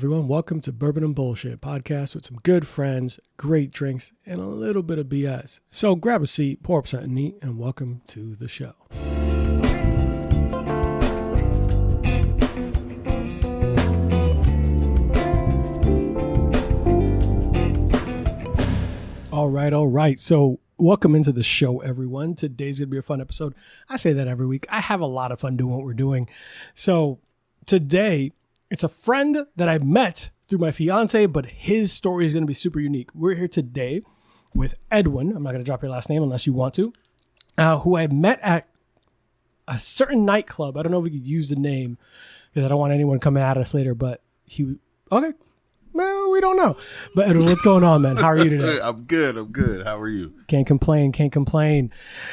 Everyone, welcome to Bourbon and Bullshit podcast with some good friends, great drinks, and a little bit of BS. So grab a seat, pour up something neat, and welcome to the show. All right. So welcome into the show, everyone. Today's going to be a fun episode. I say that every week. I have a lot of fun doing what we're doing. So today, it's a friend that I met through my fiance, but his story is going to be super unique. We're here today with Edwin. I'm not going to drop your last name unless you want to, who I met at a certain nightclub. I don't know if we could use the name because I don't want anyone coming at us later, but okay. Well, we don't know. But Edwin, what's going on, man? How are you today? I'm good. How are you? Can't complain.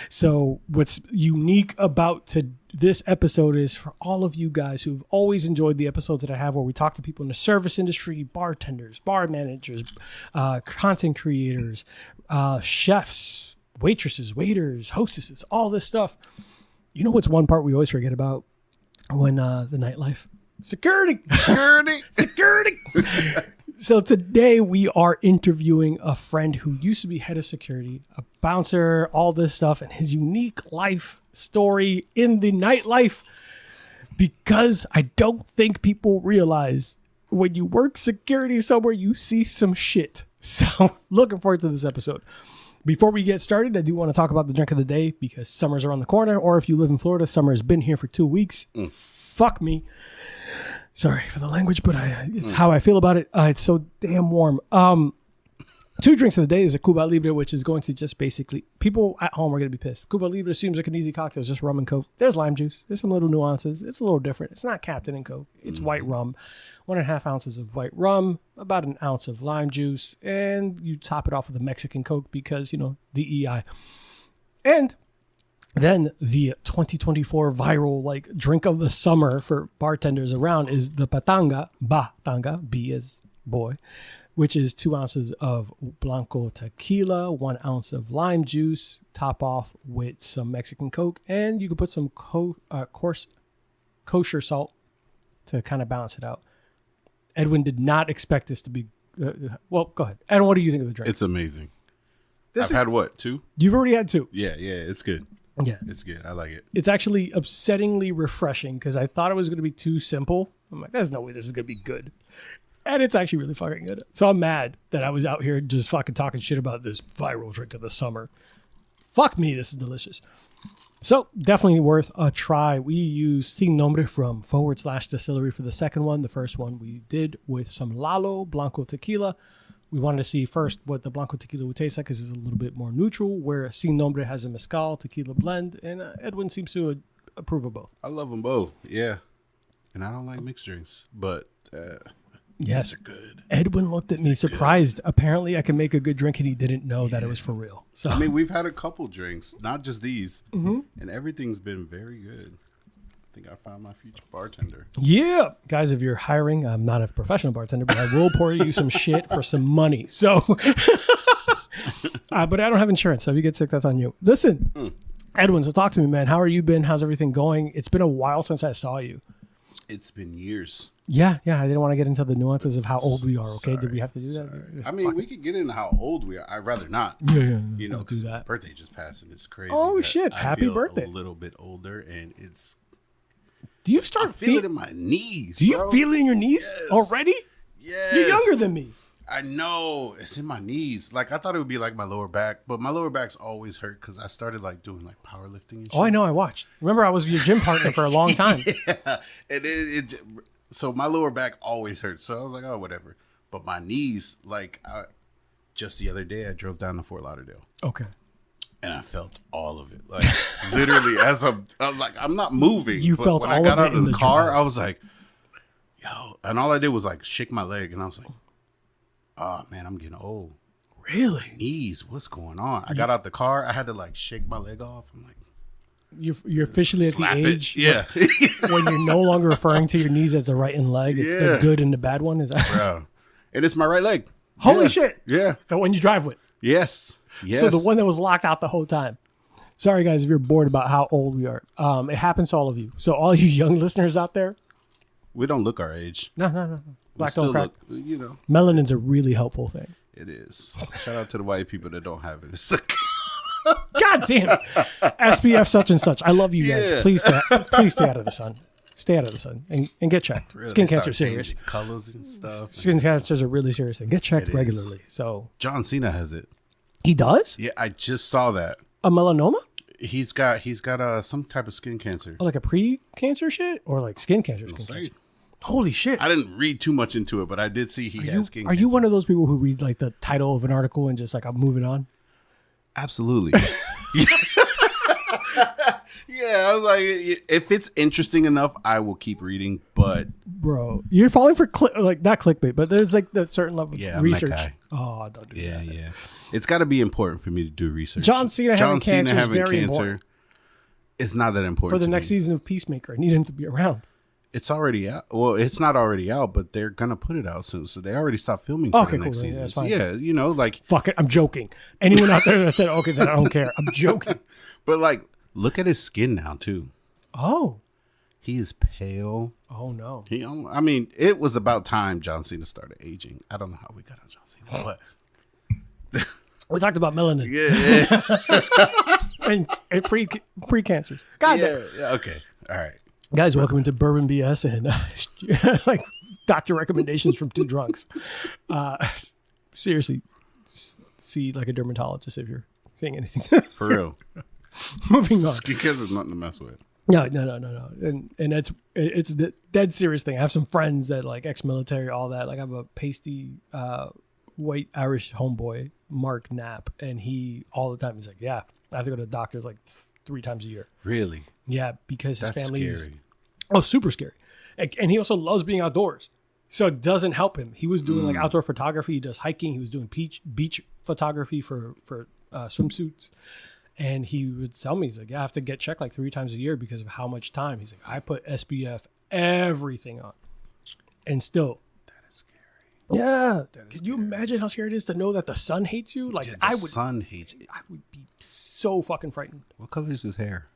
So what's unique about this episode is for all of you guys who've always enjoyed the episodes that I have where we talk to people in the service industry, bartenders, bar managers, content creators, chefs, waitresses, waiters, hostesses, all this stuff. You know what's one part we always forget about when the nightlife? Security. So today we are interviewing a friend who used to be head of security, a bouncer, all this stuff, and his unique life story in the nightlife. Because I don't think people realize when you work security somewhere, you see some shit. So looking forward to this episode. Before we get started, I do want to talk about the drink of the day because summer's around the corner. Or if you live in Florida, summer has been here for 2 weeks. Fuck me. Sorry for the language, but it's how I feel about it. It's so damn warm. 2 drinks of the day is a Cuba Libre, which is going to just basically, people at home are going to be pissed. Cuba Libre seems like an easy cocktail. It's just rum and Coke. There's lime juice. There's some little nuances. It's a little different. It's not Captain and Coke. It's white rum. 1.5 ounces of white rum, about an ounce of lime juice, and you top it off with a Mexican Coke because, DEI. And then the 2024 viral drink of the summer for bartenders around is the Batanga, B as boy, which is 2 ounces of Blanco tequila, 1 ounce of lime juice, top off with some Mexican Coke, and you can put some coarse kosher salt to kind of balance it out. Edwin did not expect this to be, well, go ahead. Edwin, what do you think of the drink? It's amazing. I've had what, 2? You've already had 2. Yeah, it's good. Yeah. It's good. I like it. It's actually upsettingly refreshing because I thought it was going to be too simple. I'm like, there's no way this is going to be good. And it's actually really fucking good. So I'm mad that I was out here just fucking talking shit about this viral drink of the summer. Fuck me, this is delicious. So definitely worth a try. We use Sin Nombre from / Distillery for the second one. The first one we did with some Lalo Blanco tequila. We wanted to see first what the Blanco tequila would taste like because it's a little bit more neutral, where Sin Nombre has a mezcal tequila blend, and Edwin seems to approve of both. I love them both, yeah. And I don't like mixed drinks, but yes, they're good. Edwin looked at me surprised. Apparently, I can make a good drink, and he didn't know that it was for real. So I mean, we've had a couple drinks, not just these, and everything's been very good. I think I found my future bartender. Yeah. Guys, if you're hiring, I'm not a professional bartender, but I will pour you some shit for some money. So, but I don't have insurance. So if you get sick, that's on you. Listen, Edwin, so talk to me, man. How are you been? How's everything going? It's been a while since I saw you. It's been years. Yeah. I didn't want to get into the nuances of how old we are. Okay. Did we have to do that? I mean, we could get into how old we are. I'd rather not. Yeah. Let's not do that. Birthday just passed and it's crazy. Oh, shit. Happy birthday. A little bit older and it's. Do you start feel it in my knees? Do you feel it in your knees already? Yes. You're younger than me. I know. It's in my knees. I thought it would be my lower back, but my lower back's always hurt because I started doing powerlifting and shit. Oh, I know. I watched. Remember, I was your gym partner for a long time. Yeah. And so my lower back always hurts. So I was like, oh, whatever. But my knees, just the other day, I drove down to Fort Lauderdale. Okay. And I felt all of it. Literally, I was I'm not moving. You felt when all I got of it out in of the the car, drive. I was like, yo. And all I did was shake my leg. And I was like, oh, man, I'm getting old. Really? Knees, what's going on? I got out the car. I had to shake my leg off. I'm like, you're officially at the age yeah. when you're no longer referring to your knees as the right and leg. It's the good and the bad one. Is that? Bro. And it's my right leg. Holy shit. Yeah. The one you drive with. Yes. So the one that was locked out the whole time. Sorry, guys, if you're bored about how old we are. It happens to all of you. So all you young listeners out there. We don't look our age. No. Black don't crack. Look, Melanin's a really helpful thing. it is. Shout out to the white people that don't have it. It's like, God damn it. SPF such and such. I love you guys. Yeah. Please stay out of the sun. Stay out of the sun and get checked. really, Skin they cancer start serious. changing colors and stuff. Skin cancer is a really serious thing. Get checked It is. regularly. So John Cena has it. he does? Yeah, I just saw that. A melanoma? He's got some type of skin cancer. Or like a pre-cancer shit? Or like skin cancer? Say. Cancer? Holy shit. I didn't read too much into it, but I did see he had skin Are cancer. you one of those people who read like the title of an article and just like, I'm moving on? Absolutely. Yeah, I was like, if it's interesting enough, I will keep reading. But Bro, you're falling for like not clickbait, but there's like that certain level of I'm that research. guy. Oh, don't do that. Yeah. It's got to be important for me to do research. John Cena having cancer is very important. It's not that important For the to next me. season of Peacemaker, I need him to be around. It's already out. Well, it's not already out, but they're gonna put it out soon. So they already stopped filming for the next cool. season. Yeah, that's So, fine. yeah, like, Fuck it, I'm joking. Anyone out there that said, okay, then I don't care. I'm joking. but like, look at his skin now too. Oh. He is pale. Oh, no. I mean, it was about time John Cena started aging. I don't know how we got on John Cena, but We talked about melanin yeah, and pre-cancers. God damn. yeah. Okay, all right. Guys, welcome into Bourbon BS and like doctor recommendations from two drunks. Seriously, see like a dermatologist if you're seeing anything. For real, Moving on. skincare is nothing to mess with. No. And it's the dead serious thing. I have some friends that like ex-military, all that. Like I have a pasty white Irish homeboy, Mark Knapp, and he all the time he's like, yeah, I have to go to the doctors like 3 times a year. Really? Yeah, because his That's family's scary. super scary, and he also loves being outdoors, so it doesn't help him. He was doing like outdoor photography. He does hiking. He was doing beach photography for swimsuits, and he would tell me, he's like, yeah, I have to get checked like 3 times a year because of how much time. He's like, I put SPF everything on, and still. That is scary. Yeah, can you imagine how scary it is to know that the sun hates you? Like The sun hates it. I would be so fucking frightened. What color is his hair?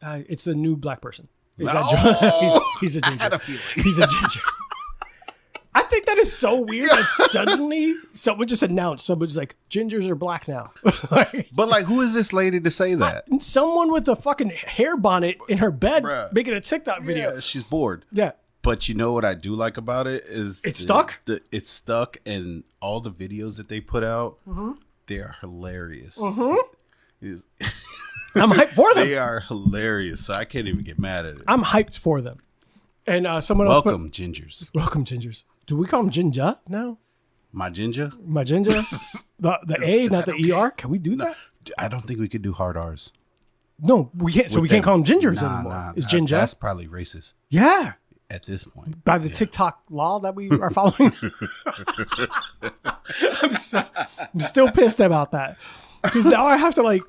It's the new black person. Is No! that John? he's a ginger. I had a feeling. He's a ginger. I think that is so weird that suddenly someone just announced, someone's like, gingers are black now. Like, But like, who is this lady to say that? someone with a fucking hair bonnet in her bed Bruh. making a TikTok video. Yeah, she's bored. Yeah. But you know what I do like about it is It's stuck? It's stuck, and all the videos that they put out, they're hilarious. Is- I'm hyped for them. They are hilarious, so I can't even get mad at it. I'm hyped for them. And someone else Welcome, gingers. welcome, gingers. Do we call them ginger now? My ginger? My ginger? the A, not the ER? Can we do that? I don't think we could do hard R's. No, we can't. So we can't call them gingers anymore. It's ginger. That's probably racist Yeah. at this point. By the TikTok law that we are following. I'm still pissed about that. Because now I have to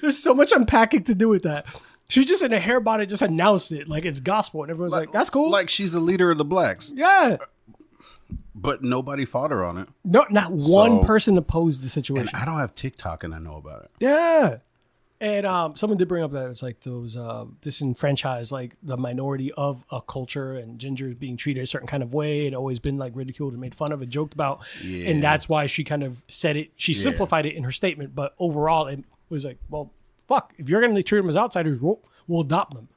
there's so much unpacking to do with that. She just in a hair bonnet just announced it like it's gospel, and everyone's like, "That's cool." Like she's the leader of the blacks, yeah, but nobody fought her on it. no, not one person opposed the situation. And I don't have TikTok, and I know about it. Yeah, and someone did bring up that it's like those disenfranchised, like the minority of a culture, and gingers being treated a certain kind of way, and always been like ridiculed and made fun of and joked about, and that's why she kind of said it. She simplified it in her statement, but overall, it was like, well. Fuck, if you're going to treat them as outsiders, we'll adopt them.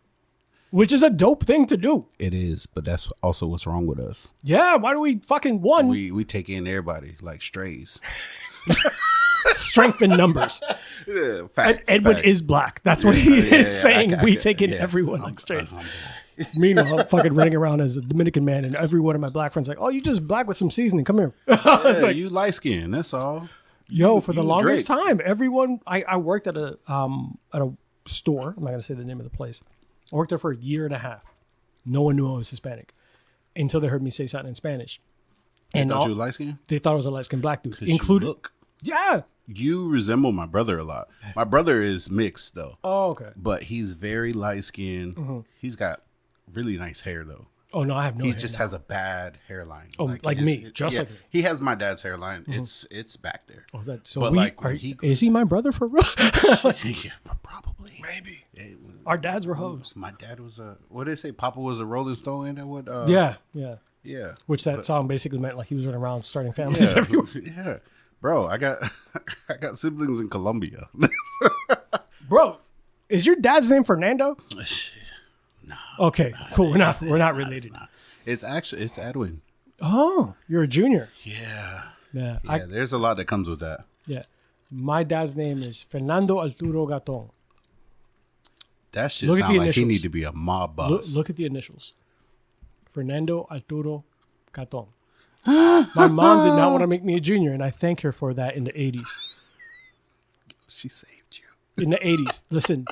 Which is a dope thing to do. It is, but that's also what's wrong with us. Yeah, why do we fucking We take in everybody like strays. Strength in numbers. Yeah, facts, Edwin facts. is black. That's what he is saying. I We take in everyone like strays. Meanwhile, I'm fucking running around as a Dominican man, and every one of my black friends like, oh, you just black with some seasoning. Come here. Yeah, like, you light skin, that's all. Yo, for the longest Drake. time, everyone I worked at a store. I'm not gonna say the name of the place. I worked there for a year and a half. No one knew I was Hispanic until they heard me say something in Spanish. And thought you were light skin? They thought I was a light skinned black dude. Included. Yeah. You resemble my brother a lot. My brother is mixed though. Oh, okay. But he's very light skinned. He's got really nice hair though. Oh no, I have no. He hair just now. has a bad hairline. Oh, like me, just like me. He has my dad's hairline. It's back there. Oh, that's so. But Is he my brother for real? Yeah, probably. Maybe. Our dads were hoes. My dad was what did they say? Papa was a Rolling Stone. And what? Yeah. Which that song basically meant like he was running around starting families everywhere. Yeah, bro. I got siblings in Colombia. Bro, is your dad's name Fernando? No. Okay, cool. We're not related. It's Edwin. Oh, you're a junior. Yeah. Yeah. There's a lot that comes with that. Yeah. My dad's name is Fernando Arturo Gaton. That shit sounds like he need to be a mob boss. Look at the initials. Fernando Arturo Gaton. My mom did not want to make me a junior, and I thank her for that in the 80s. She saved you. In the 80s. Listen,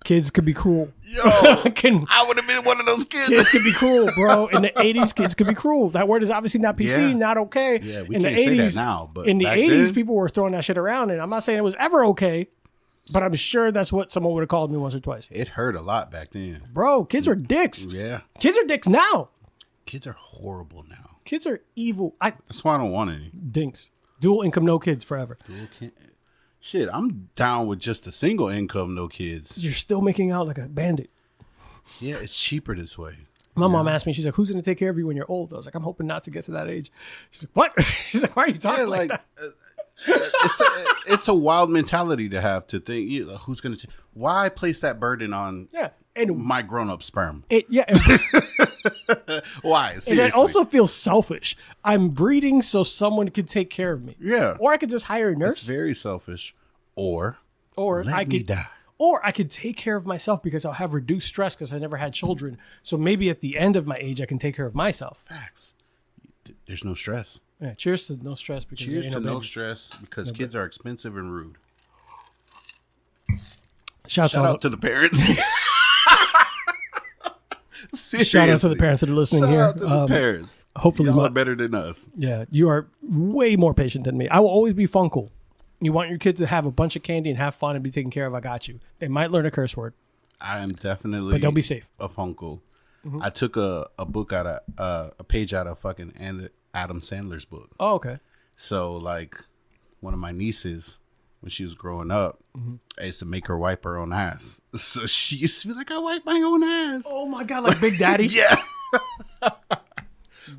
kids could be cruel. Yo, I would have been one of those kids. Kids could be cruel, bro. In the 80s, kids could be cruel. That word is obviously not PC, not okay. Yeah, we in can't the 80s, say that now. But in the 80s, then, people were throwing that shit around, and I'm not saying it was ever okay, but I'm sure that's what someone would have called me once or twice. It hurt a lot back then. Bro, kids are dicks. Yeah. Kids are dicks now. Kids are horrible now. Kids are evil. That's why I don't want any. Dinks. Dual income, no kids forever. Shit, I'm down with just a single income, no kids. You're still making out like a bandit. Yeah, it's cheaper this way. My mom asked me, she's like, who's going to take care of you when you're old? I was like, I'm hoping not to get to that age. She's like, what? She's like, why are you talking like that? It's a wild mentality to have to think, who's going to why place that burden on my grown-up sperm? Why? Seriously. And it also feels selfish. I'm breeding so someone can take care of me. Yeah. Or I could just hire a nurse. It's very selfish. Or I could die. Or I could take care of myself because I'll have reduced stress because I never had children. So maybe at the end of my age, I can take care of myself. Facts. There's no stress. Yeah, cheers to no stress. Cheers to no stress because kids are expensive and rude. Shout out to the parents. Shout out to the parents that are listening here. Shout out to the parents. Hopefully, y'all are better than us. Yeah, you are way more patient than me. I will always be funkle. You want your kids to have a bunch of candy and have fun and be taken care of. I got you. They might learn a curse word. I am definitely, but they'll be safe. A funkle. Mm-hmm. I took a book out of a page out of fucking Adam Sandler's book. Oh, okay. So like, one of my nieces, when she was growing up, I used to make her wipe her own ass. So she used to be like, I wipe my own ass. Oh my God, like Big Daddy? Yeah.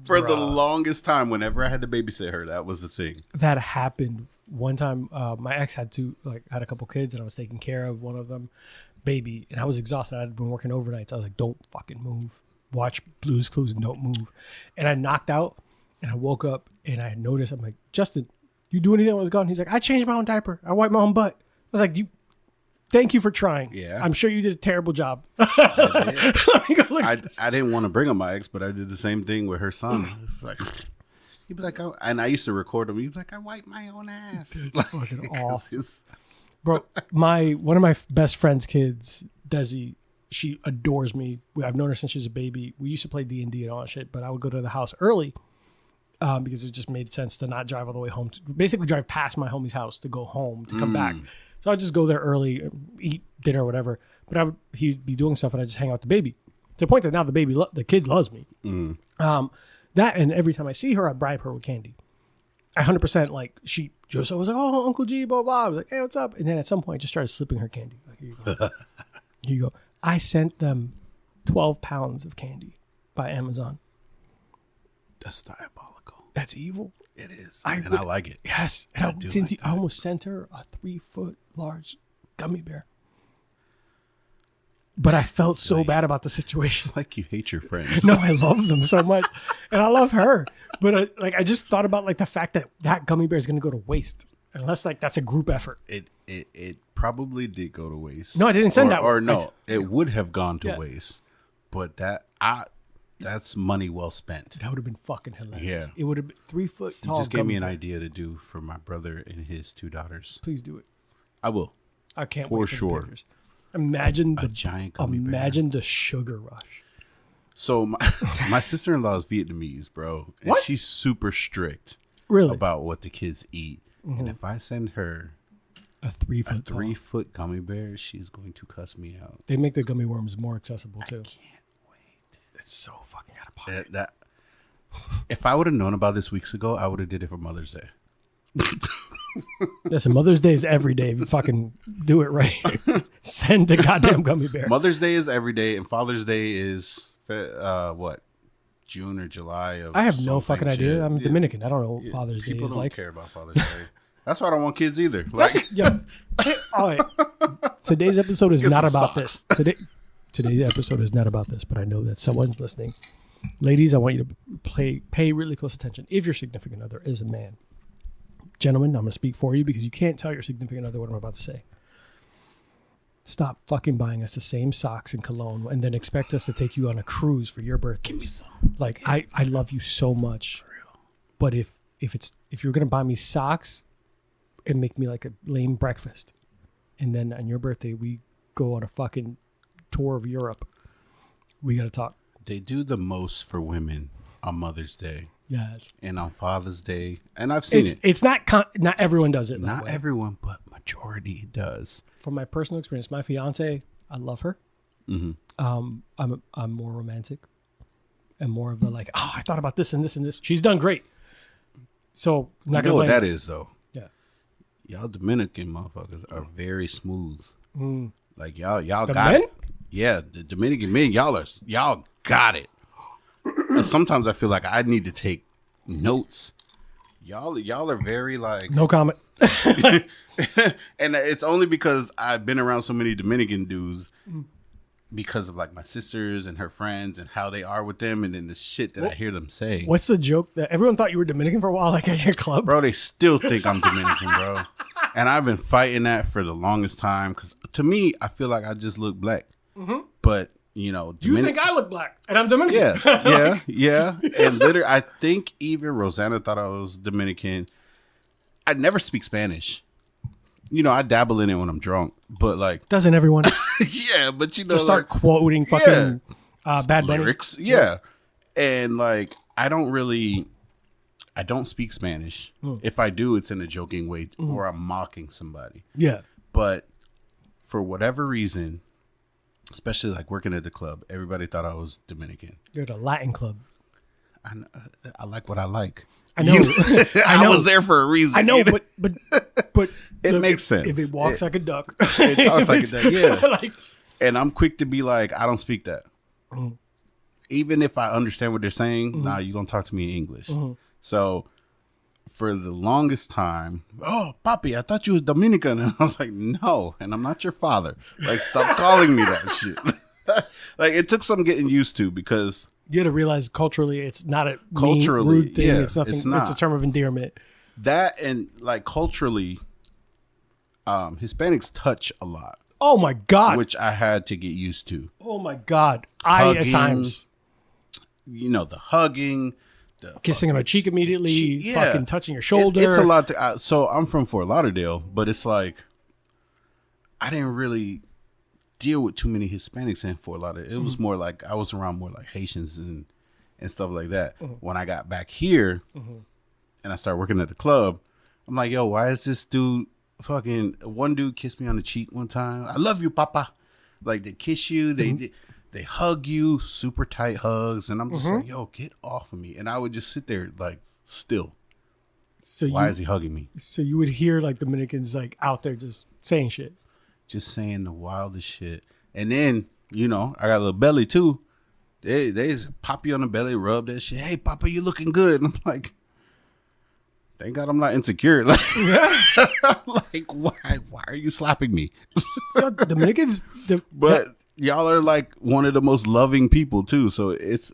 For the longest time, whenever I had to babysit her, that was the thing. That happened one time. My ex had a couple kids, and I was taking care of one of them, baby, and I was exhausted. I had been working overnights. I was like, don't fucking move. Watch Blue's Clues and don't move. And I knocked out, and I woke up, and I noticed, I'm like, Justin, you do anything when I was gone? He's like, I changed my own diaper. I wiped my own butt. I was like, thank you for trying. Yeah. I'm sure you did a terrible job. I didn't want to bring up my ex, but I did the same thing with her son. Like, he'd be like, and I used to record him. He'd be like, I wipe my own ass. It's fucking awful. Bro, one of my best friend's kids, Desi, she adores me. I've known her since she was a baby. We used to play D&D and all that shit, but I would go to the house early because it just made sense to not drive all the way home. Basically drive past my homie's house to go home, to come back. So I'd just go there early, eat dinner or whatever. But he'd be doing stuff and I'd just hang out with the baby. To the point that now the kid loves me. That, and every time I see her, I bribe her with candy. I 100% like, Joseph was like, oh, Uncle G, blah, blah. I was like, hey, what's up? And then at some point, I just started slipping her candy. Like, here you go. Here you go. I sent them 12 pounds of candy by Amazon. That's diabolical. That's evil. It is. I like it. Yes. And I almost sent her a 3-foot large gummy bear. But I felt so bad about the situation. Like you hate your friends. No, I love them so much. And I love her. But I just thought about like the fact that gummy bear is going to go to waste. Unless like that's a group effort. It probably did go to waste. No, I didn't send that one. Or no, it would have gone to waste. But that's money well spent. That would have been fucking hilarious. Yeah. It would have been 3 foot tall. You just gave me an idea to do for my brother and his 2 daughters. Please do it. I will. I can't for wait for sure. The pictures. Imagine a giant gummy bear. Imagine the sugar rush. So my sister-in-law is Vietnamese, bro. And what? She's super strict about what the kids eat. Mm-hmm. And if I send her a 3-foot gummy bear, she's going to cuss me out. They make the gummy worms more accessible too. I can't wait. It's so fucking out of pocket. That if I would have known about this weeks ago, I would have did it for Mother's Day. Listen, Mother's Day is every day if you fucking do it right. Send a goddamn gummy bear. Mother's Day is every day, and Father's Day is what? June or July of I have no fucking idea. shit. I'm Dominican. I don't know what Father's Day People is don't like. care about Father's Day. That's why I don't want kids either. Like, All right. Today's episode is Get not some about this. Today's episode is not about this, but I know that someone's listening. Ladies, I want you to pay really close attention. If your significant other is a man, gentlemen, I'm going to speak for you because you can't tell your significant other what I'm about to say. Stop fucking buying us the same socks and cologne and then expect us to take you on a cruise for your birthday. give me some. Like I love you so much, but if you're gonna buy me socks and make me like a lame breakfast, and then on your birthday we go on a fucking tour of Europe, we gotta talk. They do the most for women on Mother's Day. Yes, And on Father's Day, and I've seen it. It's not everyone does it. Not everyone, but majority does. From my personal experience, my fiance, I love her. Mm-hmm. I'm more romantic and more of the like, oh, I thought about this and this and this. She's done great. So I'm not You know gonna what that blame is, though? Yeah. Y'all Dominican motherfuckers are very smooth. Like y'all The got men? it. Yeah, the Dominican men, y'all got it. And sometimes I feel like I need to take notes. Y'all are very like, No comment. and it's only because I've been around so many Dominican dudes because of like my sisters and her friends and how they are with them, and then the shit that I hear them say. What's the joke that everyone thought you were Dominican for a while, like at your club? Bro, they still think I'm Dominican, bro. And I've been fighting that for the longest time because to me, I feel like I just look black. But, you know, You think I look black and I'm Dominican? Yeah. And literally, I think even Rosanna thought I was Dominican. I never speak Spanish. You know, I dabble in it when I'm drunk, but like, Doesn't everyone yeah, but you know, just start like, quoting fucking Bad Bunny? lyrics? Yeah. And like, I don't speak Spanish. If I do, it's in a joking way or I'm mocking somebody. Yeah. But for whatever reason, especially like working at the club, everybody thought I was Dominican. You're at a Latin club. I like what I like. I know. I know. was there for a reason. I know, you but it look, makes sense. If it walks like a duck. It talks like a duck, yeah. Like, And I'm quick to be like, I don't speak that. Even if I understand what they're saying, nah, you're going to talk to me in English. So for the longest time, oh, papi, I thought you was Dominican. And I was like, no, and I'm not your father. Like, stop calling me that shit. Like, it took some getting used to because you had to realize culturally it's not a Culturally, rude thing. yeah, It's nothing. it's not. It's a term of endearment. that and like culturally, Hispanics touch a lot, Oh my God. which I had to get used to. Oh my God. I at Hugging, times You know, the hugging, the kissing on a cheek immediately, Yeah. fucking touching your shoulder. It's a lot. So I'm from Fort Lauderdale, but it's like I didn't really deal with too many Hispanics in Fort Lauderdale. It was more like I was around more like Haitians and stuff like that. When I got back here and I started working at the club, I'm like, yo, why is this dude fucking? One dude kissed me on the cheek one time. I love you, papa. Like they kiss you, they hug you, super tight hugs, and I'm just like, yo, get off of me. And I would just sit there like still. So Why is he hugging me? So you would hear like Dominicans like out there just saying shit. Just saying the wildest shit. And then, you know, I got a little belly too. They just pop you on the belly, rub that shit. Hey, Papa, you looking good. And I'm like, thank God I'm not insecure. Like, like why are you slapping me? Yo, Dominicans, But y'all are like one of the most loving people too. So it's,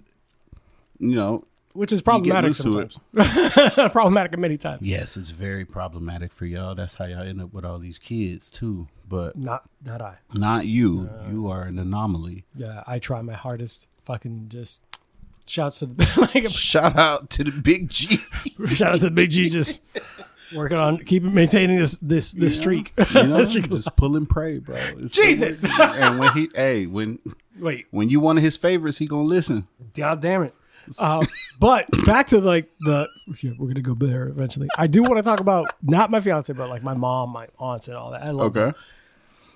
you know. which is problematic used to it. sometimes. Problematic many times. Yes, it's very problematic for y'all. That's how y'all end up with all these kids too. But Not I. not you. You are an anomaly. Yeah, I try my hardest. Fucking just shouts to the like, Shout out to the big G. shout out to the big G, just working on maintaining this streak. You know, This streak. just pull and pray, bro. It's Jesus! And when Wait, when you one of his favorites, he gonna listen. God damn it. But back to like we're gonna go there eventually. I do want to talk about not my fiance, but like my mom, my aunts, and all that. I love them.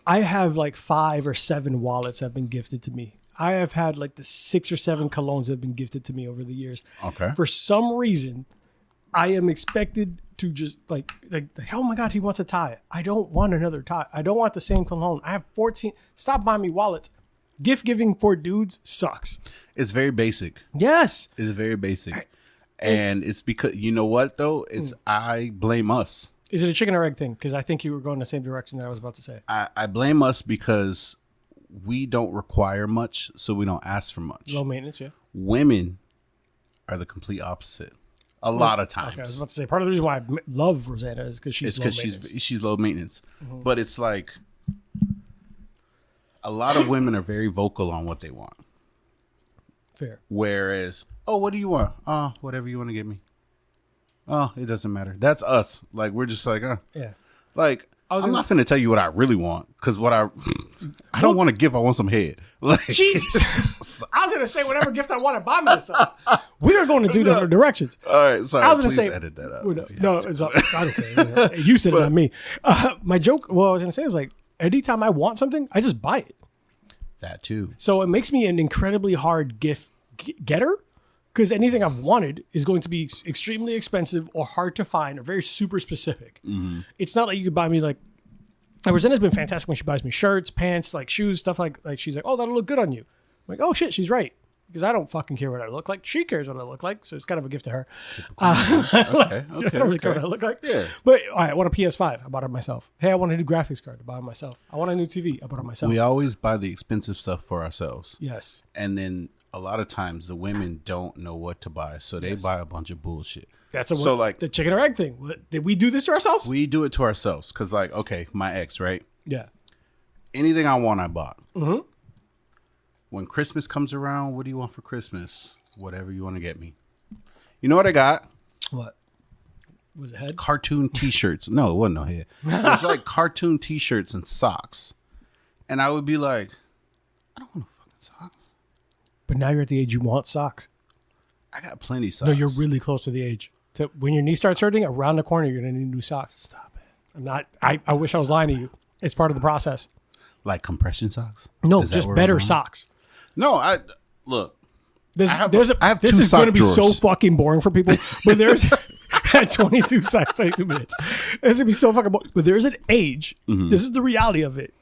I have like 5 or 7 wallets that have been gifted to me. I have had like the 6 or 7 colognes that have been gifted to me over the years. Okay. For some reason, I am expected to just like, oh my God, he wants a tie. I don't want another tie. I don't want the same cologne. I have 14. Stop buying me wallets. Gift giving for dudes sucks. It's very basic. Yes. It's very basic. And it's because, you know what, though? It's I blame us. Is it a chicken or egg thing? Because I think you were going the same direction that I was about to say. I blame us because we don't require much, so we don't ask for much. Low maintenance, yeah. Women are the complete opposite. A lot of times. Okay, I was about to say, part of the reason why I love Rosanna is because she's low maintenance. She's low maintenance. But it's like a lot of women are very vocal on what they want. Fair. Whereas, oh, what do you want? Oh, whatever you want to get me. Oh, it doesn't matter. That's us. Like, we're just like, yeah. Like, I'm not finna tell you what I really want, because what I don't want a gift. I want some head. Like, Jesus. I was gonna say whatever gift I want to buy myself. We are going to 2 different directions. All right, sorry. I was gonna say, edit that out. No, it's I don't care. You said it, not me. My joke. What I was gonna say is like, anytime I want something, I just buy it. That too. So it makes me an incredibly hard gift getter, because anything I've wanted is going to be extremely expensive or hard to find or very super specific. Mm-hmm. It's not like you could buy me like Rosanna's been fantastic when she buys me shirts, pants, like shoes, stuff like she's like, oh, that'll look good on you. I'm like, oh shit, she's right. Because I don't fucking care what I look like. She cares what I look like. So it's kind of a gift to her. Okay. I don't really care what I look like. Yeah. But all right, I want a PS5. I bought it myself. Hey, I want a new graphics card. I bought it myself. I want a new TV. I bought it myself. We always buy the expensive stuff for ourselves. Yes. And then a lot of times the women don't know what to buy. So they buy a bunch of bullshit. That's like the chicken or egg thing. Did we do this to ourselves? We do it to ourselves. Because like, okay, my ex, right? Yeah. Anything I want, I bought. Mm-hmm. When Christmas comes around, what do you want for Christmas? Whatever you want to get me. You know what I got? What? Was it head? Cartoon t-shirts. No, it wasn't no head. It was like cartoon t-shirts and socks. And I would be like, I don't want no fucking socks. But now you're at the age you want socks. I got plenty of socks. No, you're really close to the age. So when your knee starts hurting, around the corner, you're going to need new socks. Stop it. I'm not. I wish I was lying to you. It's part of the process. Like compression socks? No, just better socks. No, look. This I have is going to be so drawers. fucking boring for people. But there's at 22 seconds, 22 minutes. It's going to be so fucking boring. But there's an age. Mm-hmm. This is the reality of it.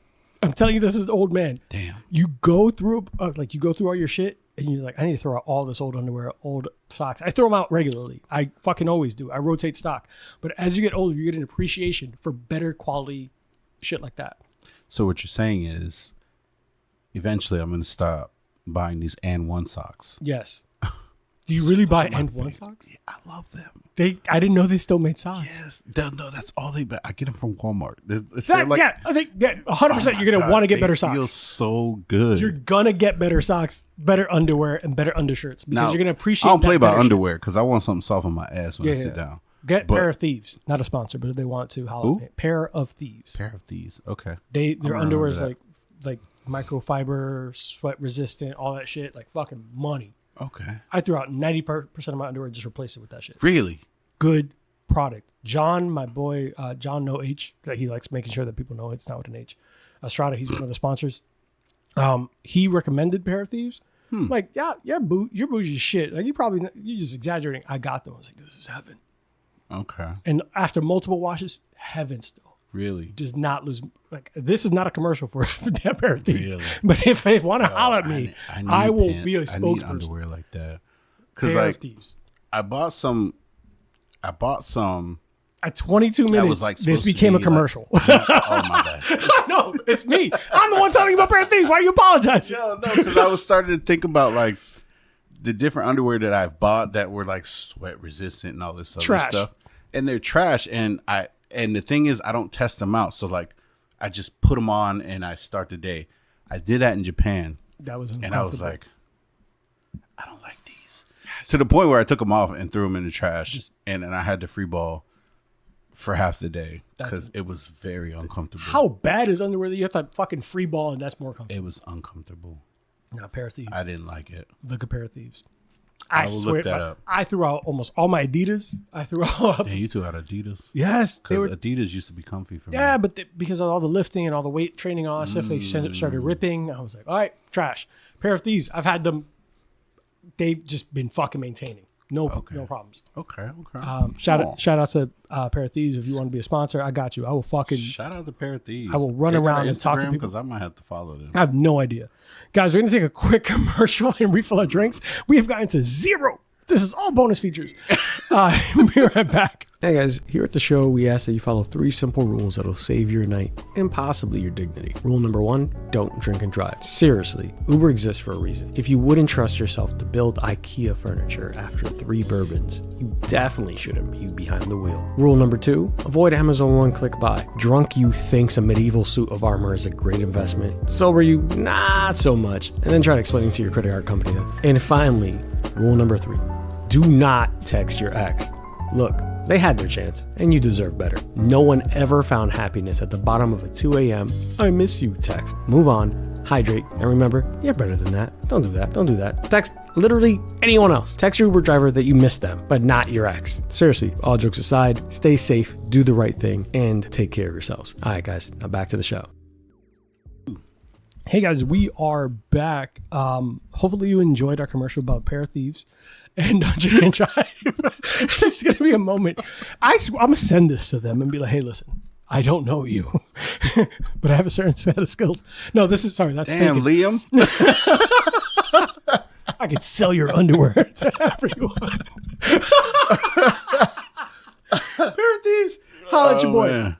I'm telling you, this is an old man. Damn. You go through all your shit, and you're like, I need to throw out all this old underwear, old socks. I throw them out regularly. I fucking always do. I rotate stock. But as you get older, you get an appreciation for better quality shit like that. So what you're saying is, eventually I'm going to stop buying these and one socks. Yes. Do you really buy and one socks? Yeah, I love them. I didn't know they still made socks. Yes. No, that's all they. I get them from Walmart. I think 100%. You're gonna want to get better socks. Feel so good. You're gonna get better socks, better underwear, and better undershirts because you're gonna appreciate. I don't play about underwear because I want something soft on my ass when I sit down. Get Pair of Thieves, not a sponsor, but if they want to, holla. Pair of Thieves. Pair of Thieves. Okay. Their underwear is like microfiber, sweat resistant, all that shit. Like fucking money. Okay. I threw out 90% of my underwear, just replaced it with that shit. Really? Good product. John, my boy, John No H, that he likes making sure that people know it's not with an H. Estrada, he's one of the sponsors. He recommended Pair of Thieves. Like, you're bougie as shit. Like, you're just exaggerating. I got them. I was like, this is heaven. Okay. And after multiple washes, heaven still. Really? Does not lose. Like, this is not a commercial for that Pair of Thieves. Really? But if they want to holler at me, I will be a spokesperson. I need underwear like that. Because Pair of Thieves. I bought some. At 22 minutes, this became a commercial. Oh my bad. No, it's me. I'm the one telling you about Pair of Thieves. Why are you apologizing? No, because I was starting to think about like the different underwear that I've bought that were like sweat resistant and all this other stuff, and they're trash. And the thing is, I don't test them out. So like, I just put them on and I start the day. I did that in Japan. That was uncomfortable. And I was like, I don't like these. To the point where I took them off and threw them in the trash, and I had to free ball for half the day because it was very uncomfortable. How bad is underwear that you have to fucking free ball and that's more comfortable? It was uncomfortable. Not Pair of Thieves. I didn't like it. Look at Pair of Thieves. I will swear, look that up. I threw out almost all my Adidas. I threw out. Yeah, you threw out Adidas. Yes, they Because were. Adidas used to be comfy for me. Yeah, but because of all the lifting and all the weight training and all that stuff, they started ripping. I was like, all right, trash. Pair of these, I've had them. They've just been fucking maintaining. No problems. Okay. Shout out to Pair of Thieves. If you want to be a sponsor, I got you. I will fucking Shout out to Pair of Thieves. I will run around and talk to people because I might have to follow them. I have no idea. Guys, we're going to take a quick commercial and refill our drinks. We have gotten to zero. This is all bonus features. We'll be right back. Hey guys, here at the show, we ask that you follow 3 simple rules that'll save your night and possibly your dignity. Rule number 1, don't drink and drive. Seriously, Uber exists for a reason. If you wouldn't trust yourself to build IKEA furniture after 3 bourbons, you definitely shouldn't be behind the wheel. Rule number 2, avoid Amazon one-click buy. Drunk you thinks a medieval suit of armor is a great investment. Sober you, not so much. And then try to explain it to your credit card company then. And finally, rule number 3, do not text your ex. Look, they had their chance, and you deserve better. No one ever found happiness at the bottom of a 2 a.m. I miss you text. Move on, hydrate, and remember, you're better than that. Don't do that. Don't do that. Text literally anyone else. Text your Uber driver that you miss them, but not your ex. Seriously, all jokes aside, stay safe, do the right thing, and take care of yourselves. All right, guys, now back to the show. Hey guys, we are back. Hopefully you enjoyed our commercial about Pair of Thieves and Dungeon and Drive. There's going to be a moment. I'm going to send this to them and be like, hey, listen, I don't know you, but I have a certain set of skills. No, that's Damn, taken. Liam. I could sell your underwear to everyone. Pair of Thieves, holla at your boy. Man.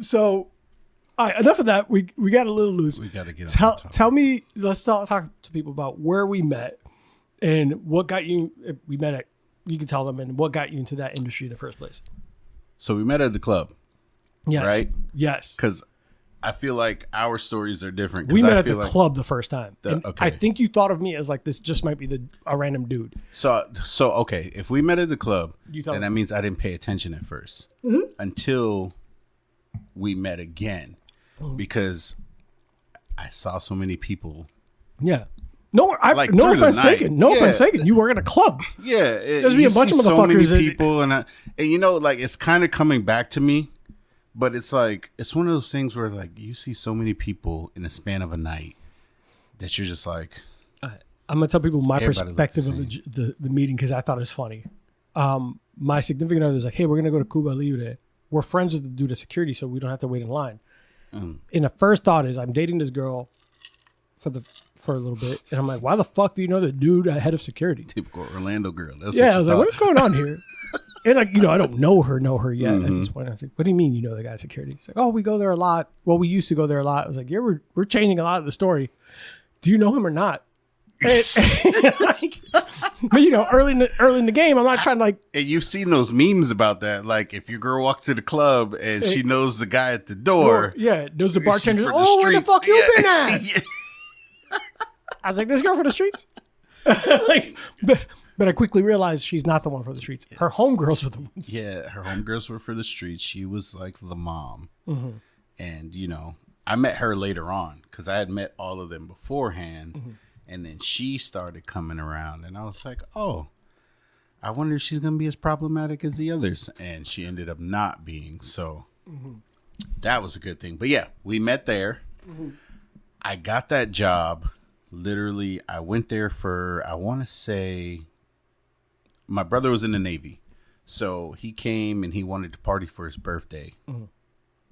So, all right, enough of that. We got a little loose. We got to get Tell me, let's talk to people about where we met and what got you. We met at, you can tell them, and what got you into that industry in the first place. So we met at the club. Yes. Right? Yes. Because I feel like our stories are different. We met at the club the first time. Okay. I think you thought of me as like, this just might be a random dude. So okay, if we met at the club, thought- then that means I didn't pay attention at first until we met again. Because I saw so many people. Yeah. No, Like, no through the offense night. taken. No Yeah. offense taken. You were at a club. Yeah, There's be a bunch of so motherfuckers many people, and you know, like it's kind of coming back to me, but it's like it's one of those things where like you see so many people in the span of a night that you're just like. I'm gonna tell people my Everybody perspective of looks the meeting because I thought it was funny. My significant other is like, hey, we're gonna go to Cuba Libre. We're friends with the dude at security, so we don't have to wait in line. And the first thought is I'm dating this girl for a little bit, and I'm like, why the fuck do you know the dude head of security? Typical Orlando girl. That's Yeah, what I was like, what is going on here? And like, I don't know her yet at this point. I was like, what do you mean you know the guy at security? He's like, oh, we go there a lot. Well, we used to go there a lot. I was like, yeah, we're changing a lot of the story. Do you know him or not? But early in the game, I'm not trying to like. And you've seen those memes about that. Like, if your girl walks to the club and she knows the guy at the door. Yeah, knows the bartender. for the Oh, where the streets. fuck you Yeah. been at? Yeah. I was like, this girl for the streets? But I quickly realized she's not the one for the streets. Her homegirls were the ones. Yeah, her homegirls were for the streets. She was like the mom. And, I met her later on because I had met all of them beforehand. And then she started coming around. And I was like, oh, I wonder if she's going to be as problematic as the others. And she ended up not being. So that was a good thing. But yeah, we met there. I got that job. Literally, I went there for, I want to say, my brother was in the Navy. So he came and he wanted to party for his birthday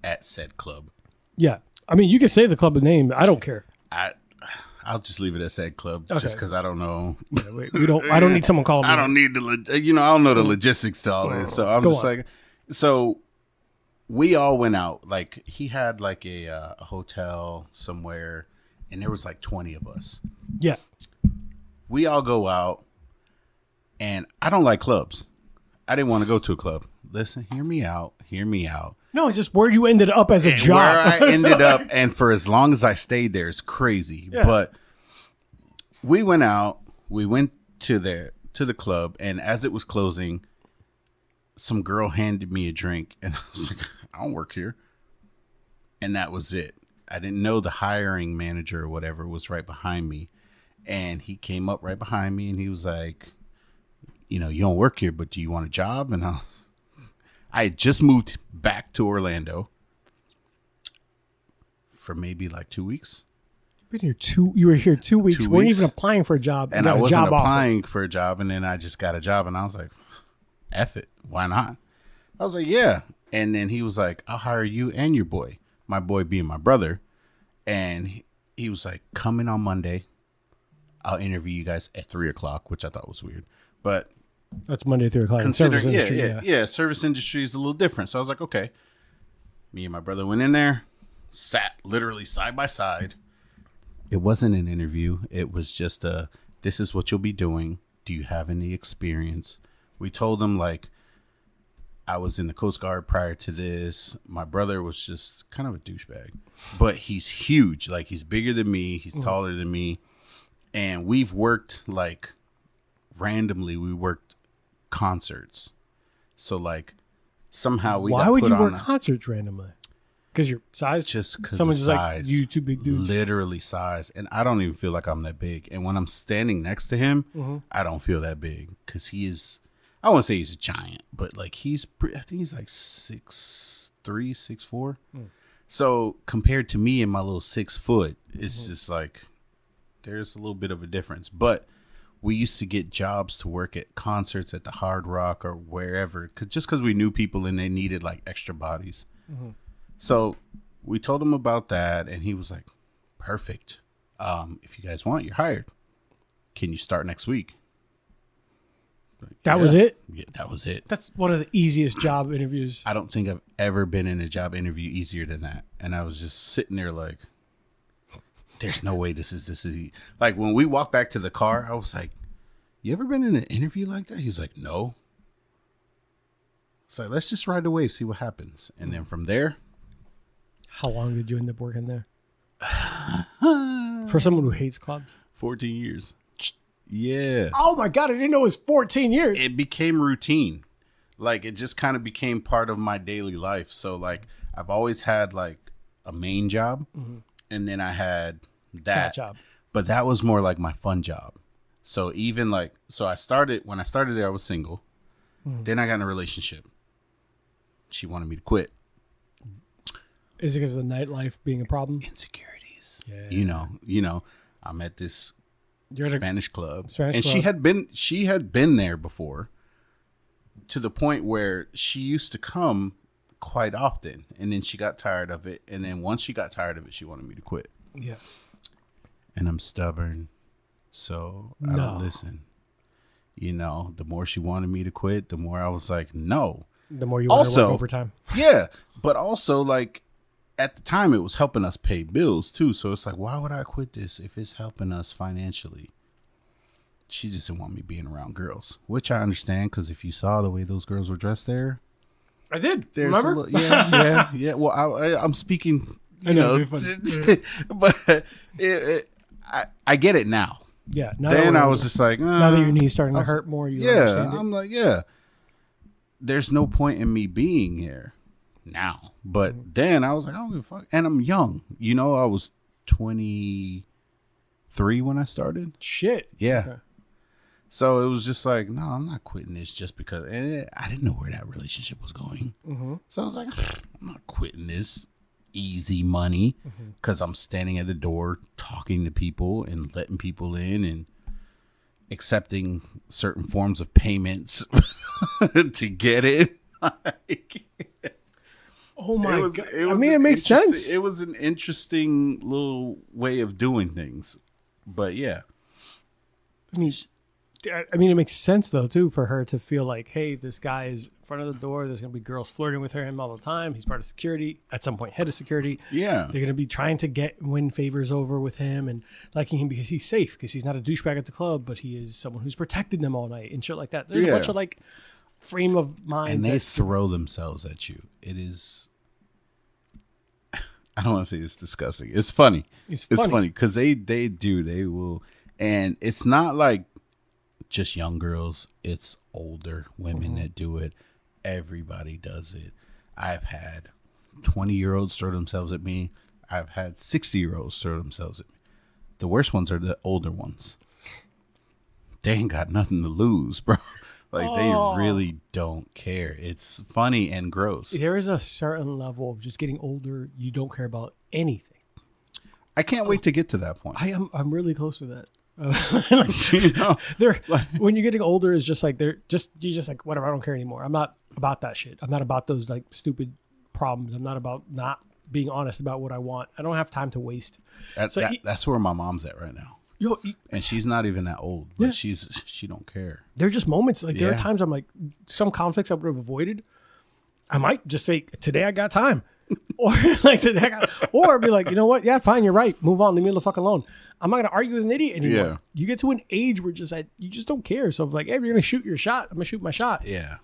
at said club. Yeah. I mean, you can say the club name. I don't care. I'll just leave it at said club Okay. just because I don't know. Yeah, I don't need someone calling me. I don't need I don't know the logistics to all this. So I'm Go just on. like, so we all went out. Like he had like a hotel somewhere and there was like 20 of us. Yeah. We all go out and I don't like clubs. I didn't want to go to a club. Listen, hear me out. No, it's just where you ended up as a And job. where I ended up, and for as long as I stayed there, it's crazy. Yeah. But we went out. We went to the club, and as it was closing, some girl handed me a drink, and I was like, "I don't work here," and that was it. I didn't know the hiring manager or whatever was right behind me, And he came up right behind me and he was like, you know, you don't work here, but do you want a job? And I had just moved back to Orlando for maybe like 2 weeks. You were here 2 weeks. You weren't even applying for a job. And I wasn't applying for a job. And then I just got a job and I was like, F it. Why not? I was like, yeah. And then he was like, I'll hire you and your boy. My boy being my brother. And he was like, come in on Monday. I'll interview you guys at 3:00, which I thought was weird. But that's Monday, 3:00. Considering, service industry is a little different. So I was like, okay. Me and my brother went in there, sat literally side by side. It wasn't an interview. It was just this is what you'll be doing. Do you have any experience? We told them, like, I was in the Coast Guard prior to this. My brother was just kind of a douchebag, but he's huge. Like, he's bigger than me. He's taller than me. And we've worked, like, randomly. We worked concerts. So, like, somehow we Why would you work concerts randomly? Because your size? Just because someone's just like, size. you two big dudes. Literally size. And I don't even feel like I'm that big. And when I'm standing next to him, I don't feel that big. Because he is, I won't say he's a giant, but like I think he's like 6'3", 6'4". So compared to me and my little 6 foot, it's just like, there's a little bit of a difference. But we used to get jobs to work at concerts at the Hard Rock or wherever. Just because we knew people and they needed like extra bodies. So we told him about that, and he was like, perfect. If you guys want, you're hired. Can you start next week? Like, that was it? Yeah, that was it. That's one of the easiest job interviews. I don't think I've ever been in a job interview easier than that. And I was just sitting there like, there's no way this is easy. Like, when we walked back to the car, I was like, you ever been in an interview like that? He's like, no. It's like, let's just ride the wave, see what happens. And then from there, how long did you end up working there? For someone who hates clubs? 14 years. Yeah. Oh my God, I didn't know it was 14 years. It became routine. Like, it just kind of became part of my daily life. So, like, I've always had, like, a main job. And then I had that job. But that was more like my fun job. So even like, when I started there, I was single. Then I got in a relationship. She wanted me to quit. Is it because of the nightlife being a problem? Insecurities. Yeah. You know, I'm at this Spanish club. And she had been there before, to the point where she used to come quite often, and then she got tired of it, and then once she got tired of it, she wanted me to quit. Yeah. And I'm stubborn, so I don't listen. You know, the more she wanted me to quit, the more I was like, no. The more you want to work overtime. Yeah, but also, like, at the time, it was helping us pay bills, too. So it's like, why would I quit this if it's helping us financially? She just didn't want me being around girls, which I understand, because if you saw the way those girls were dressed there. I did. Remember? Yeah. Well, I'm speaking, but I get it now. Yeah. Then I was just like, now that your knee's starting to hurt more, you understand it. I'm like, there's no point in me being here now. But then I was like, I don't give a fuck. And I'm young. You know, I was 23 when I started. Shit. Yeah. Okay. So it was just like, no, I'm not quitting this just because. And I didn't know where that relationship was going. So I was like, I'm not quitting this easy money because I'm standing at the door talking to people and letting people in and accepting certain forms of payments to get it. Oh my God. I mean, it makes sense. It was an interesting little way of doing things. But yeah. I mean, it makes sense, though, too, for her to feel like, hey, this guy is in front of the door. There's going to be girls flirting with him all the time. He's part of security, at some point, head of security. Yeah. They're going to be trying to win favors over with him and liking him because he's safe, because he's not a douchebag at the club, but he is someone who's protected them all night and shit like that. There's a bunch of, like, frame of mind. And they throw themselves at you. It is... I don't want to say it's disgusting. It's funny. It's funny because they will. And it's not like just young girls. It's older women that do it. Everybody does it. I've had 20-year-olds throw themselves at me. I've had 60-year-olds throw themselves at me. The worst ones are the older ones. They ain't got nothing to lose, bro. Like, they really don't care. It's funny and gross. There is a certain level of just getting older. You don't care about anything. I can't wait to get to that point. I'm really close to that. When you're getting older, it's just like you're just like, whatever. I don't care anymore. I'm not about that shit. I'm not about those like stupid problems. I'm not about not being honest about what I want. I don't have time to waste. That's where my mom's at right now. And she's not even that old, but she don't care. There are just moments like there are times I'm like, some conflicts I would have avoided. I might just say, today I got time. Or like or be like, you know what? Yeah, fine, you're right. Move on, leave me the fuck alone. I'm not gonna argue with an idiot anymore. Yeah. You get to an age where you just don't care. So if like, hey, if you're gonna shoot your shot, I'm gonna shoot my shot. Yeah.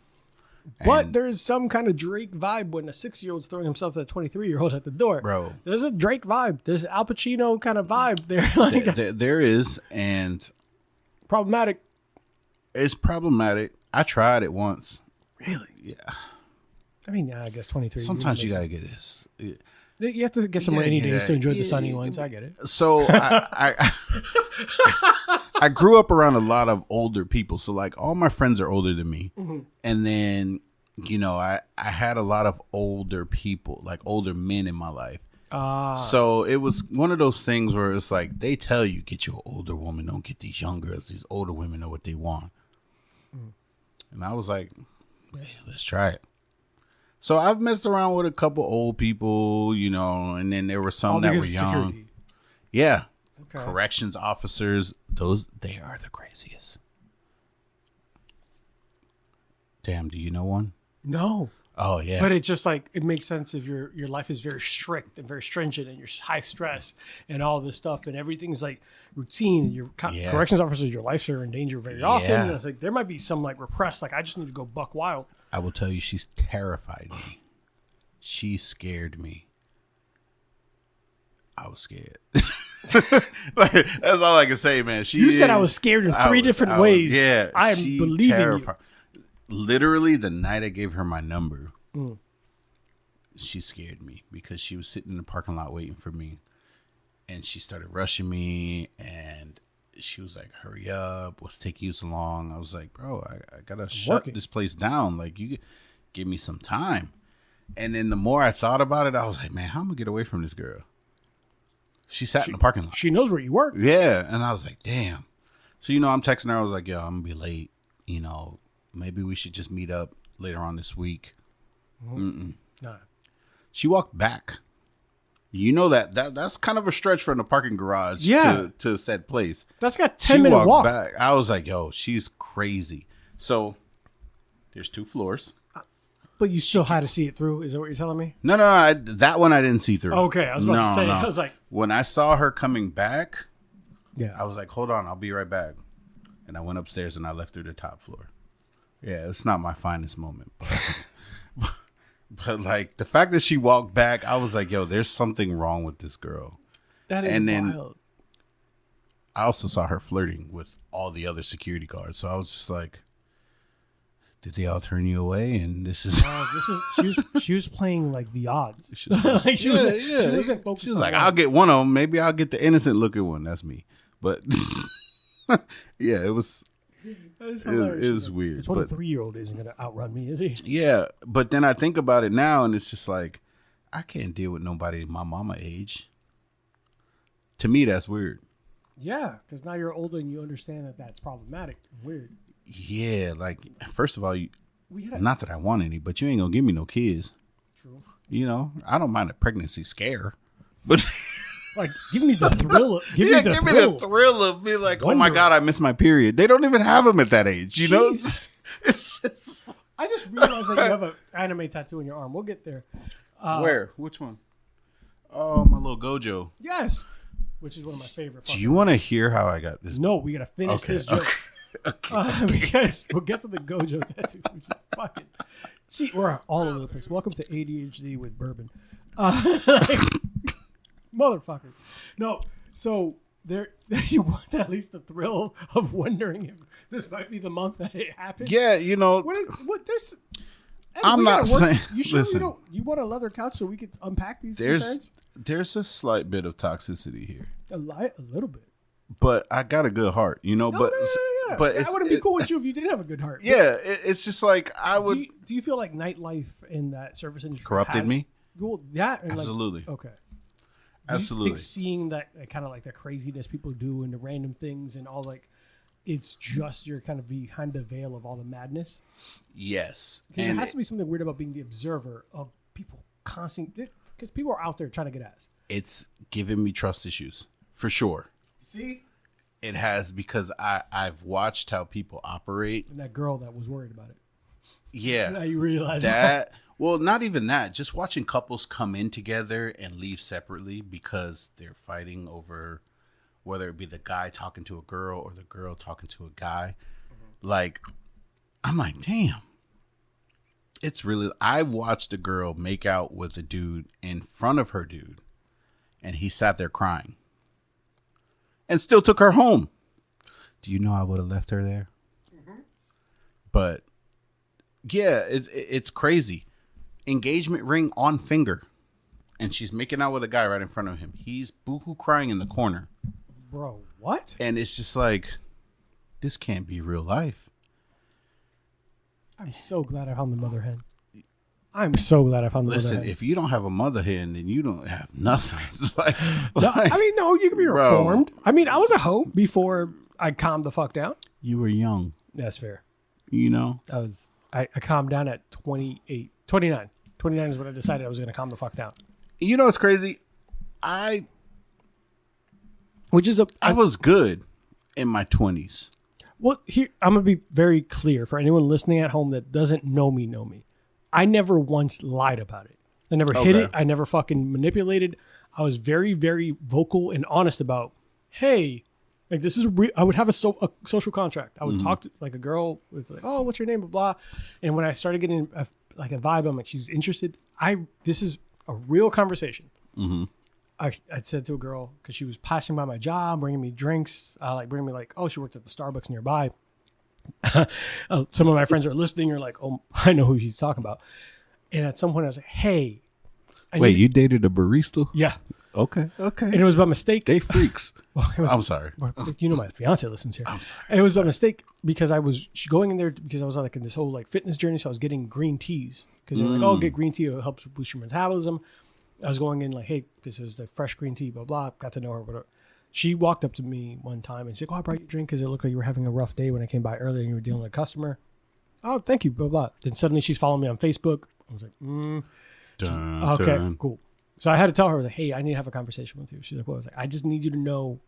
But there's some kind of Drake vibe when a 6-year-old's throwing himself at a 23-year-old at the door. Bro. There's a Drake vibe. There's an Al Pacino kind of vibe there. Like, there is, and problematic. It's problematic. I tried it once. Really? Yeah. I mean, yeah, I guess 23. Sometimes you gotta get this. You have to get some rainy days to enjoy the sunny ones. I get it. So I grew up around a lot of older people. So like all my friends are older than me. Mm-hmm. And then, you know, I had a lot of older people, like older men in my life. So it was one of those things where it's like, they tell you, get you an older woman, don't get these young girls. These older women know what they want. Mm. And I was like, hey, let's try it. So I've messed around with a couple old people, you know, and then there were some that were young. Security. Yeah. Okay. Corrections officers, they are the craziest. Damn, do you know one? No. Oh, yeah. But it's just like, it makes sense if your life is very strict and very stringent and you're high stress and all this stuff and everything's like routine and your corrections officers, your lives are in danger very often. And it's like, there might be some like repressed, like I just need to go buck wild. I will tell you, she's terrified me. She scared me. I was scared. Like, that's all I can say, man. You said I was scared in three different ways. Yeah, I am believing you. Literally, the night I gave her my number, she scared me because she was sitting in the parking lot waiting for me, and she started rushing me, and she was like, hurry up, what's taking you so long? I was like, bro, I gotta shut this place down. Like, you give me some time. And then the more I thought about it, I was like, man, how am I gonna get away from this girl? She sat in the parking lot. She knows where you work. Yeah. And I was like, damn. So, you know, I'm texting her. I was like, yo, I'm gonna be late. You know, maybe we should just meet up later on this week. Mm-mm. No. She walked back. You know that's kind of a stretch from the parking garage to said place. That's got 10-minute walk. Back. I was like, yo, she's crazy. So there's 2 floors. But you still had to see it through? Is that what you're telling me? No. That one I didn't see through. Okay, I was about to say. No. I was like, when I saw her coming back, I was like, hold on, I'll be right back. And I went upstairs and I left through the top floor. Yeah, it's not my finest moment, but like the fact that she walked back, I was like, yo, there's something wrong with this girl. That is wild. I also saw her flirting with all the other security guards. So I was just like, did they all turn you away? And she was playing like the odds. She wasn't focused. She was like, I'll get one of them. Maybe I'll get the innocent looking one. That's me. But yeah, it was. That is hilarious. It was weird. It's 23-year-old isn't going to outrun me, is he? Yeah, but then I think about it now, and it's just like, I can't deal with nobody my mama age. To me, that's weird. Yeah, because now you're older and you understand that that's problematic and weird. Yeah, like, first of all, not that I want any, but you ain't going to give me no kids. True. You know, I don't mind a pregnancy scare, but... Like, give me the thrill. Give me the thrill of being like, oh my God, I missed my period. They don't even have them at that age, you know? It's just... I just realized that you have an anime tattoo in your arm. We'll get there. Where? Which one? Oh, my little Gojo. Yes. Which is one of my favorite. Do you want to hear how I got this? No, we got to finish this joke. Okay. Because we'll get to the Gojo tattoo, which is fucking... See, we're all over the place. Welcome to ADHD with bourbon. Motherfuckers. No, so there you want at least the thrill of wondering if this might be the month that it happened. Yeah, you know. There's I'm not saying. You sure Listen, we don't? You want a leather couch so we could unpack these there's concerns? there's a slight bit of toxicity here, A little bit. but I got a good heart, you know. But I wouldn't be cool with you if you didn't have a good heart. Yeah, it's just like I would. Do you feel like nightlife in that service industry corrupted me? Well, yeah, and Absolutely. Okay. Absolutely. You think seeing that kind of like the craziness people do and the random things and all like, it's just you're kind of behind the veil of all the madness? Yes. Because there has to be something weird about being the observer of people constantly, because people are out there trying to get ass. It's giving me trust issues for sure. See? It has, because I've watched how people operate. And that girl that was worried about it. Yeah. Now you realize that. Well, not even that. Just watching couples come in together and leave separately because they're fighting over whether it be the guy talking to a girl or the girl talking to a guy. Mm-hmm. Like, I'm like, damn. It's really, I watched a girl make out with a dude in front of her dude, and he sat there crying and still took her home. Do you know I would have left her there? Mm-hmm. But yeah, it's crazy. Engagement ring on finger, and she's making out with a guy right in front of him. He's boo-hoo crying in the corner. Bro, what? And it's just like, this can't be real life. I'm so glad I found the mother hen. I'm so glad I found the mother hen. Listen, if you don't have a mother hen, then you don't have nothing. No, you can be reformed. Bro. I mean, I was a hoe before I calmed the fuck down. You were young. That's fair. You know? I calmed down at 29. 29 is when I decided I was going to calm the fuck down. You know what's crazy? I was good in my 20s. Well, here, I'm going to be very clear for anyone listening at home that doesn't know me. I never once lied about it. I never hid it. I never fucking manipulated. I was very, very vocal and honest about, hey, like this is I would have a social contract. I would talk to like a girl with like, oh, what's your name, blah, blah. And when I started getting a vibe, I'm like, she's interested. This is a real conversation. Mm-hmm. I said to a girl, because she was passing by my job, bringing me drinks, bringing me like, oh, she worked at the Starbucks nearby. Some of my friends are listening. You're like, oh, I know who she's talking about. And at some point I was like, hey. Wait, you dated a barista? Yeah. Okay. And it was by mistake. They freaks. Well, I'm sorry. You know my fiance listens here. I'm sorry. It was by mistake because I was going in there because I was like in this whole like fitness journey. So I was getting green teas because they were like, oh, get green tea. It helps boost your metabolism. I was going in like, hey, this is the fresh green tea, blah, blah. Got to know her, whatever. She walked up to me one time and she's like, oh, I brought you a drink because it looked like you were having a rough day when I came by earlier and you were dealing with a customer. Oh, thank you, blah, blah. Then suddenly she's following me on Facebook. I was like, okay, cool. So I had to tell her, I was like, hey, I need to have a conversation with you. She's like, well, I was like, I just need you to know,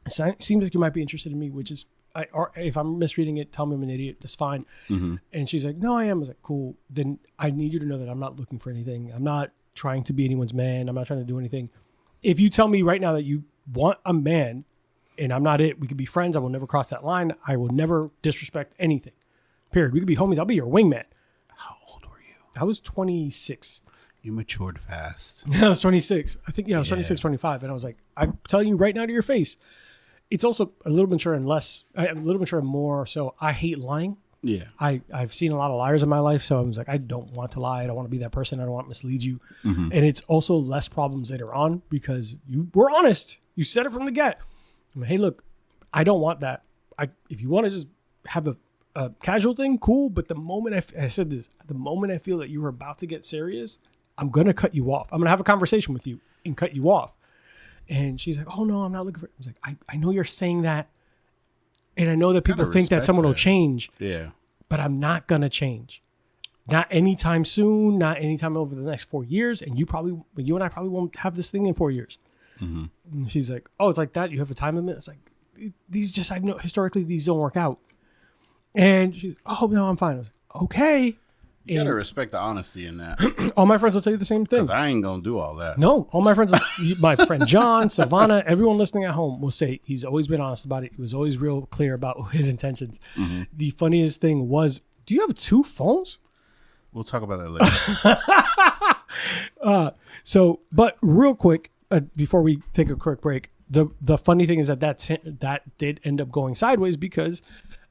it seems like you might be interested in me, which is, or if I'm misreading it, tell me I'm an idiot. That's fine. Mm-hmm. And she's like, no, I am. I was like, cool. Then I need you to know that I'm not looking for anything. I'm not trying to be anyone's man. I'm not trying to do anything. If you tell me right now that you want a man and I'm not it, we could be friends. I will never cross that line. I will never disrespect anything. Period. We could be homies. I'll be your wingman. How old were you? I was 26. You matured fast. I was 26. I think, I was 26, 25. And I was like, I'm telling you right now to your face. It's also a little mature and more. So I hate lying. Yeah. I've seen a lot of liars in my life. So I was like, I don't want to lie. I don't want to be that person. I don't want to mislead you. Mm-hmm. And it's also less problems later on because you were honest. You said it from the get. I'm like, hey, look, I don't want that. If you want to just have a casual thing, cool. But the moment I said this, the moment I feel that you were about to get serious, I'm going to cut you off. I'm going to have a conversation with you and cut you off. And she's like, oh, no, I'm not looking for it. I was like, I know you're saying that. And I know that people think that someone will change. Yeah. But I'm not going to change. Not anytime soon. Not anytime over the next 4 years. And you and I probably won't have this thing in 4 years. Mm-hmm. And she's like, oh, it's like that? You have a time limit? It's like, I know historically these don't work out. And she's, oh, no, I'm fine. I was like, okay. You gotta respect the honesty in that. All my friends will tell you the same thing. Because I ain't gonna do all that. No, all my friends, my friend John, Savannah, everyone listening at home will say he's always been honest about it. He was always real clear about his intentions. Mm-hmm. The funniest thing was, do you have 2 phones? We'll talk about that later. But real quick, before we take a quick break, the funny thing is that did end up going sideways because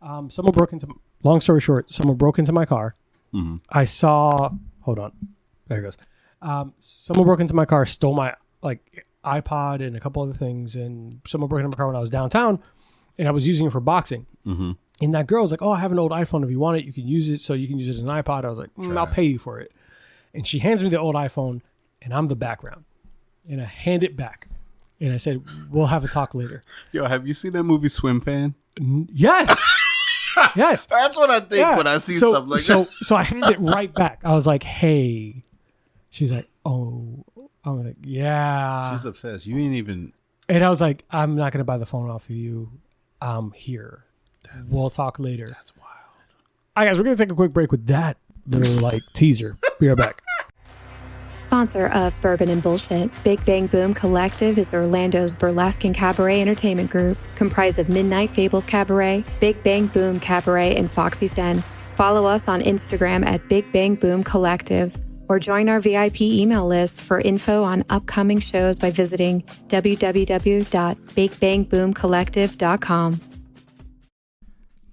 someone broke into. Long story short, someone broke into my car. I saw. Hold on. There it goes. Someone broke into my car, stole my like iPod and a couple other things, and someone broke into my car when I was downtown, and I was using it for boxing. Mm-hmm. And that girl was like, "Oh, I have an old iPhone. If you want it, you can use it. So you can use it as an iPod." I was like, "I'll pay you for it." And she hands me the old iPhone, and I'm the background, and I hand it back, and I said, "We'll have a talk later." Yo, have you seen that movie Swim Fan? Yes. Yes. That's what I think when I see stuff like that. So I handed it right back. I was like, "Hey." She's like, "Oh." I'm like, "Yeah." She's obsessed. You ain't even. And I was like, "I'm not going to buy the phone off of you. I'm here. We'll talk later." That's wild. All right, guys, we're going to take a quick break with that little like teaser. Be right back. Sponsor of Bourbon and Bullshit, Big Bang Boom Collective is Orlando's burlesque and cabaret entertainment group, comprised of Midnight Fables Cabaret, Big Bang Boom Cabaret, and Foxy's Den. Follow us on Instagram at Big Bang Boom Collective, or join our VIP email list for info on upcoming shows by visiting www.bigbangboomcollective.com.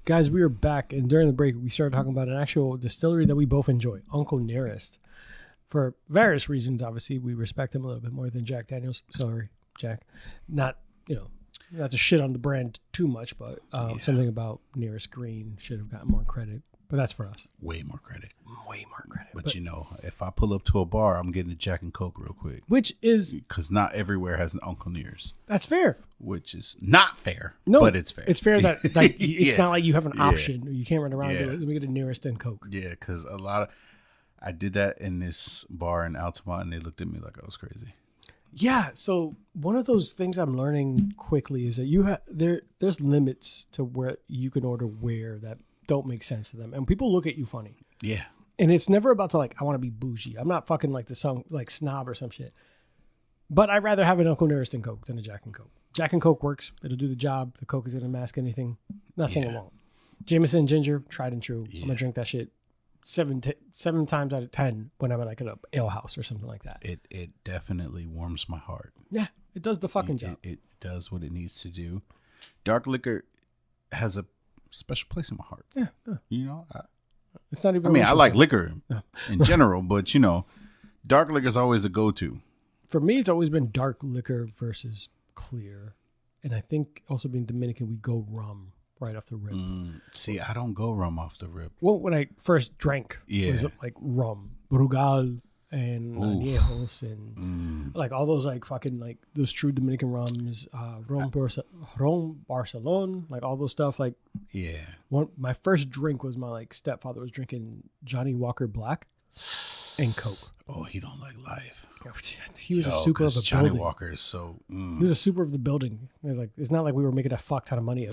Guys, we are back, and during the break, we started talking about an actual distillery that we both enjoy, Uncle Nearest. For various reasons, obviously, we respect him a little bit more than Jack Daniels. Sorry, Jack. Not to shit on the brand too much, but something about Nearest Green should have gotten more credit. But that's for us. Way more credit. Way more credit. But if I pull up to a bar, I'm getting a Jack and Coke real quick. Which is... Because not everywhere has an Uncle Nearest. That's fair. Which is not fair, no, but it's fair. It's fair that it's not like you have an option. You can't run around and do it. Let me get a Nearest and Coke. Yeah, because I did that in this bar in Altamont, and they looked at me like I was crazy. Yeah, so one of those things I'm learning quickly is that there's limits to where you can order that don't make sense to them, and people look at you funny. Yeah, and it's never about to I want to be bougie. I'm not fucking like some snob or some shit. But I'd rather have an Uncle Nearest and Coke than a Jack and Coke. Jack and Coke works; it'll do the job. The Coke is gonna mask anything. Not saying it won't. Jameson ginger, tried and true. Yeah. I'm gonna drink that shit 7 times out of 10 when I'm at an ale house or something like that. It definitely warms my heart. Yeah, it does the fucking job. It does what it needs to do. Dark liquor has a special place in my heart. Yeah. It's not even. I mean, I like liquor in general, but dark liquor is always a go-to. For me, it's always been dark liquor versus clear, and I think also being Dominican, we go rum right off the rip. See, I don't go rum off the rip. Well, when I first drank, it was like rum, Brugal, and Añejos, and like all those fucking those true Dominican rums, Ron Barcelona, like all those stuff. My first drink was my stepfather was drinking Johnny Walker Black and Coke. Oh, he don't like life. He was a super of the Johnny building. Walker is so. He was a super of the building. It's not like we were making a fuck ton of money.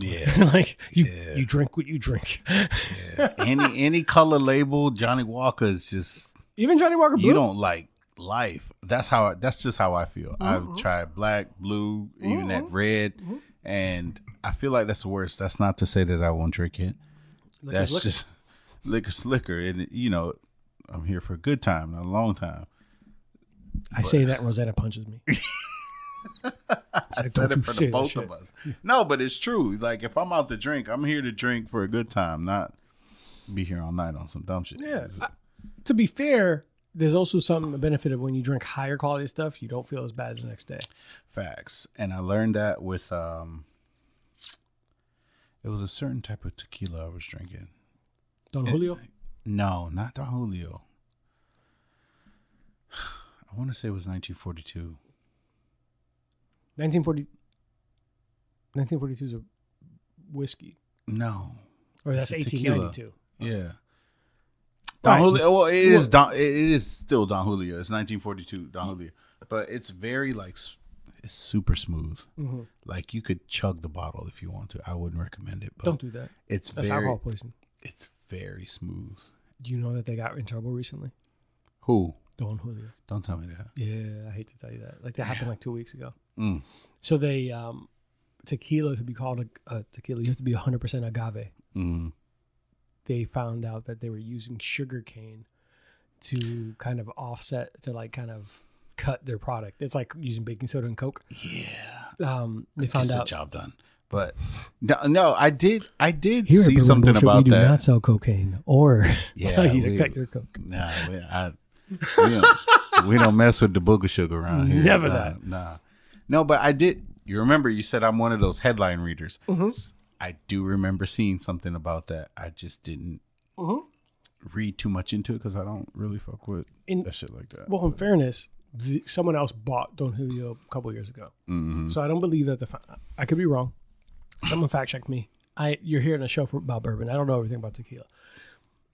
You drink what you drink. Yeah. Any color label, Johnny Walker is just. Even Johnny Walker Blue. You don't like life. That's just how I feel. I've tried black, blue, even that red, and I feel like that's the worst. That's not to say that I won't drink it. That's just liquor's liquor, and I'm here for a good time, not a long time. I say that Rosanna punches me. I said it for the both of us. No, but it's true. If I'm out to drink, I'm here to drink for a good time, not be here all night on some dumb shit. Yeah. To be fair, there's also a benefit of when you drink higher quality stuff, you don't feel as bad the next day. Facts. And I learned that with it was a certain type of tequila I was drinking. Don Julio? No, not Don Julio. I want to say it was 1942. 1942 is a whiskey. No. Or that's 1892. Yeah. Don Julio. Well, it is still Don Julio. It's 1942 Don Julio. But it's very it's super smooth. Mm-hmm. You could chug the bottle if you want to. I wouldn't recommend it. But don't do that. That's alcohol poisoning. It's very smooth. Do you know that they got in trouble recently? Who? Don Julio. Don't tell me that. Yeah, I hate to tell you that. That happened 2 weeks ago. So they tequila, to be called a tequila, you have to be 100% agave. Mm. They found out that they were using sugar cane to kind of offset, to kind of cut their product. It's like using baking soda and Coke. Yeah. They found out. Job done. But no, I did Here see at Bourbon something Bullshit, about we do that. not sell cocaine or Yeah, tell you to cut your coke. Nah, we don't mess with the booger sugar around here. Never that. Nah. No, but I did. You remember you said I'm one of those headline readers. Mm-hmm. I do remember seeing something about that. I just didn't read too much into it because I don't really fuck with that shit like that. Well, in fairness, someone else bought Don Julio a couple years ago. So I don't believe that I could be wrong. Someone fact check me. You're hearing a show about bourbon. I don't know everything about tequila.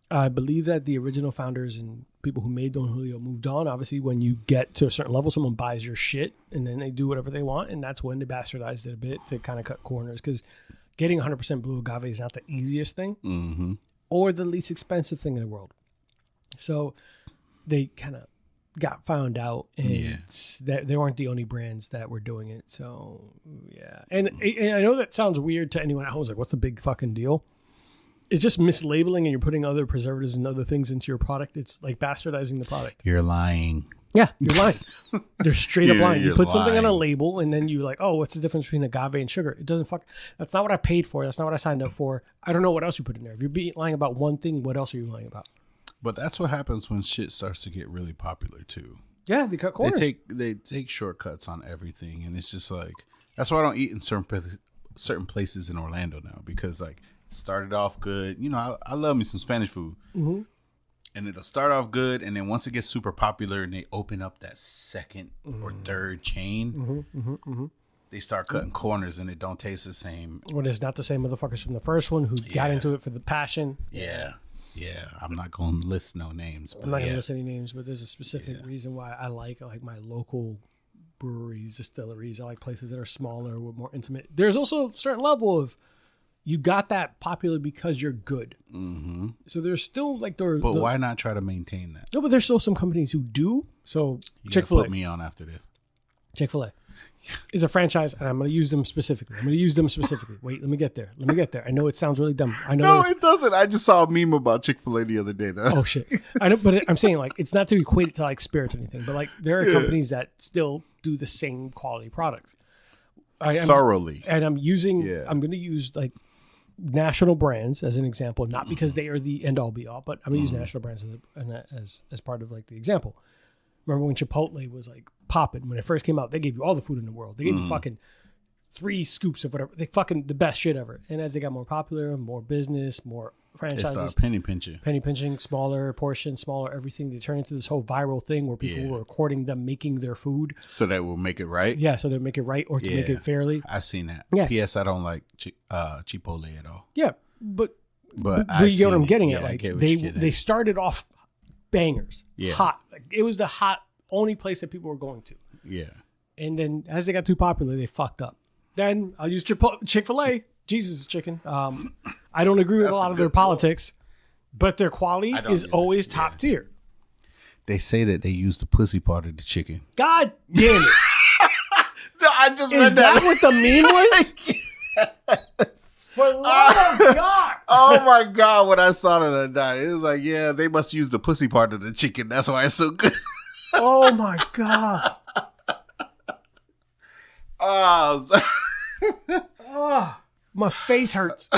I believe that the original founders and people who made Don Julio moved on. Obviously, when you get to a certain level, someone buys your shit and then they do whatever they want. And that's when they bastardized it a bit to kind of cut corners. Because getting 100% blue agave is not the easiest thing or the least expensive thing in the world. So they kind of got found out, and that they weren't the only brands that were doing it. So yeah, and I know that sounds weird to anyone at home. It's like, what's the big fucking deal? It's just mislabeling, and you're putting other preservatives and other things into your product. It's like bastardizing the product. You're lying. Yeah, you're lying. They're straight up lying. You You're put something on a lying. label, and then you're like, oh, what's the difference between agave and sugar? It doesn't fuck. That's not what I paid for. That's not what I signed up for. I don't know what else you put in there. If you're lying about one thing, what else are you lying about? But that's what happens when shit starts to get really popular too. Yeah, they cut corners. They take shortcuts on everything, and it's just like that's why I don't eat in certain places in Orlando now, because like it started off good. You know, I love me some Spanish food, and it'll start off good, and then once it gets super popular, and they open up that second or third chain, they start cutting corners, and it don't taste the same. When it's not the same motherfuckers from the first one who got into it for the passion. Yeah, I'm not going to list no names. I'm not going to list any names, but there's a specific reason why I like my local breweries, distilleries. I like places that are smaller, with more intimate. There's also a certain level of you got that popular because you're good. So there's still like But why not try to maintain that? No, but there's still some companies who do. So You Chick-fil-A. put me on after this. Chick-fil-A is a franchise, and I'm going to use them specifically. Wait, let me get there. I know it sounds really dumb. I know. No, it doesn't. I just saw a meme about Chick-fil-A the other day. Though. Oh shit! I know, but I'm saying like it's not to equate it to like spirits or anything, but like there are companies that still do the same quality products. Thoroughly. And I'm going to use like national brands as an example, not because they are the end all be all, but I'm going to use national brands as part of like the example. Remember when Chipotle was like popping when it first came out? They gave you all the food in the world. They gave you fucking 3 scoops of whatever. They fucking the best shit ever. And as they got more popular, more business, more franchises, penny pinching, smaller portions, smaller everything. They turn into this whole viral thing where people were recording them making their food. So that will make it right. Yeah, so they make it right or to make it fairly. I've seen that. Yeah. P.S. I don't like Chipotle at all. Yeah, but I you get what I'm getting yeah, at. Like they they started off bangers, hot. Like, it was the hot only place that people were going to. Yeah. And then as they got too popular, they fucked up. Then I'll use Chick-fil-A. Jesus chicken. I don't agree with a lot of their politics, but their quality is always top tier. They say that they use the pussy part of the chicken. God damn it. I just Is that what the meme was? For love of God. Oh my God, when I saw that the other night, it was like, yeah, they must use the pussy part of the chicken. That's why it's so good. Oh my God. My face hurts.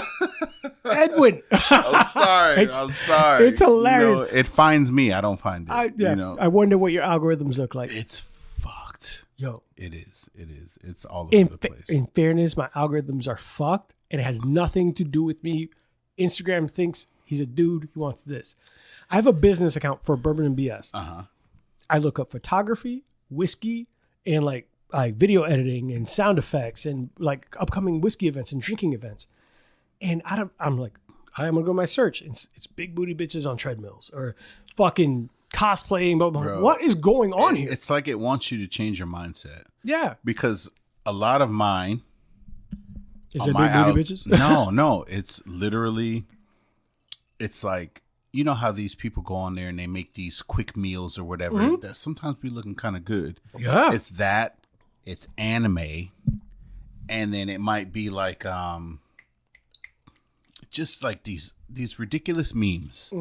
Edwin. I'm sorry. I'm sorry. It's hilarious. You know, it finds me. I don't find it. Yeah, you know? I wonder what your algorithms look like. It's fucked. Yo. It is. It's all over the place. In fairness, my algorithms are fucked. It has nothing to do with me. Instagram thinks he's a dude. He wants this. I have a business account for Bourbon and BS. I look up photography, whiskey, and like video editing and sound effects and like upcoming whiskey events and drinking events. And I'm like, I'm gonna go to my search. It's big booty bitches on treadmills or fucking cosplaying. Bro, what is going on here? It's like it wants you to change your mindset. Yeah, because a lot of mine is it big booty bitches? No, it's literally, it's like, you know how these people go on there and they make these quick meals or whatever that sometimes be looking kind of good. Yeah, it's that. It's anime, and then it might be like just like these ridiculous memes.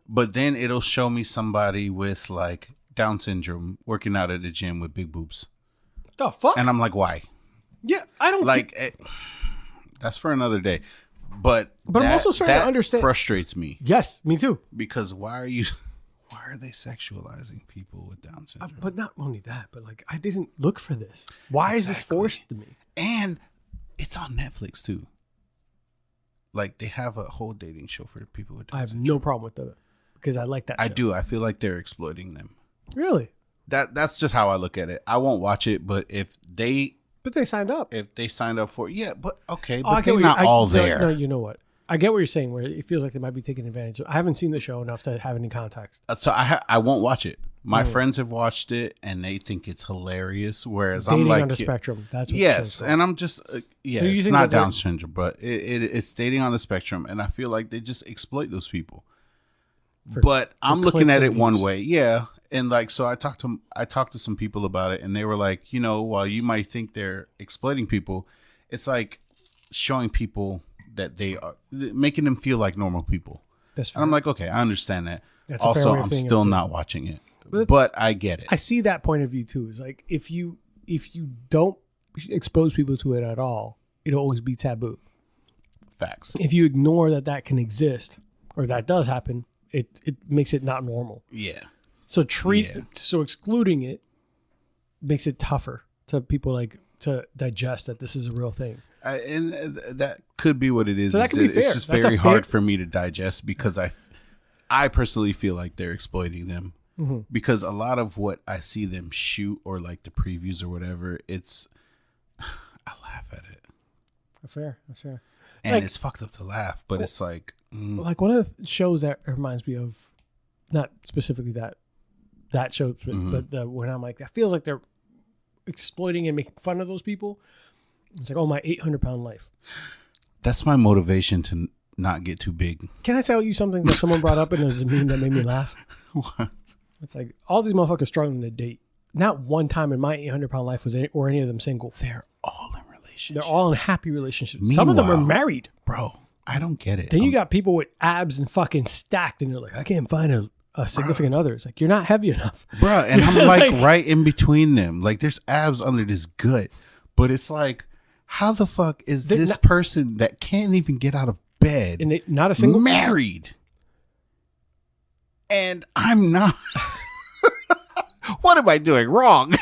But then it'll show me somebody with like Down syndrome working out at the gym with big boobs. The fuck? And I'm like, why? Yeah, I don't that's for another day. But I'm also starting to understand. Frustrates me. Yes, me too. Because why are they sexualizing people with Down syndrome? But not only that, but like I didn't look for this. Why is this forced to me? And it's on Netflix too. Like they have a whole dating show for people with Down syndrome. I have no problem with that because I like that show. I do. I feel like they're exploiting them. Really? That's just how I look at it. I won't watch it, but But they signed up. If they signed up for it, yeah, but okay, but they're not all there. No, you know what? I get what you're saying, where it feels like they might be taking advantage of. I haven't seen the show enough to have any context. So I won't watch it. My friends have watched it, and they think it's hilarious, whereas Dating I'm like... on the spectrum. That's what yes, and I'm just... so it's not Down syndrome, but it's dating on the spectrum, and I feel like they just exploit those people. But I'm looking at it one way, yeah. And like, so I talked to some people about it, and they were like, while you might think they're exploiting people, it's like showing people that they are making them feel like normal people. That's fair. And I'm like, okay, I understand that. That's also, I'm still not watching it, but I get it. I see that point of view too. It's like if you don't expose people to it at all, it'll always be taboo. Facts. If you ignore that can exist or that does happen, it makes it not normal. Yeah. So excluding it makes it tougher to people like to digest that this is a real thing. And that could be what it is. So that could be fair. It's just very hard for me to digest because I personally feel like they're exploiting them because a lot of what I see them shoot or like the previews or whatever, I laugh at it. That's fair. And like, it's fucked up to laugh, but it's like... Like one of the shows that reminds me of, not specifically that show, but when I'm like, that feels like they're exploiting and making fun of those people. It's like, oh, my 800-pound life. That's my motivation to not get too big. Can I tell you something that someone brought up and it was a meme that made me laugh? What? It's like, all these motherfuckers struggling to date. Not one time in my 800-pound life were any of them single. They're all in relationships. They're all in happy relationships. Some of them are married. Bro, I don't get it. Then you got people with abs and fucking stacked and they're like, I can't find a significant other. It's like, you're not heavy enough. Bro, and I'm like right in between them. Like there's abs under this gut. But it's like, how the fuck is this person that can't even get out of bed and not a single married? And I'm not. What am I doing wrong?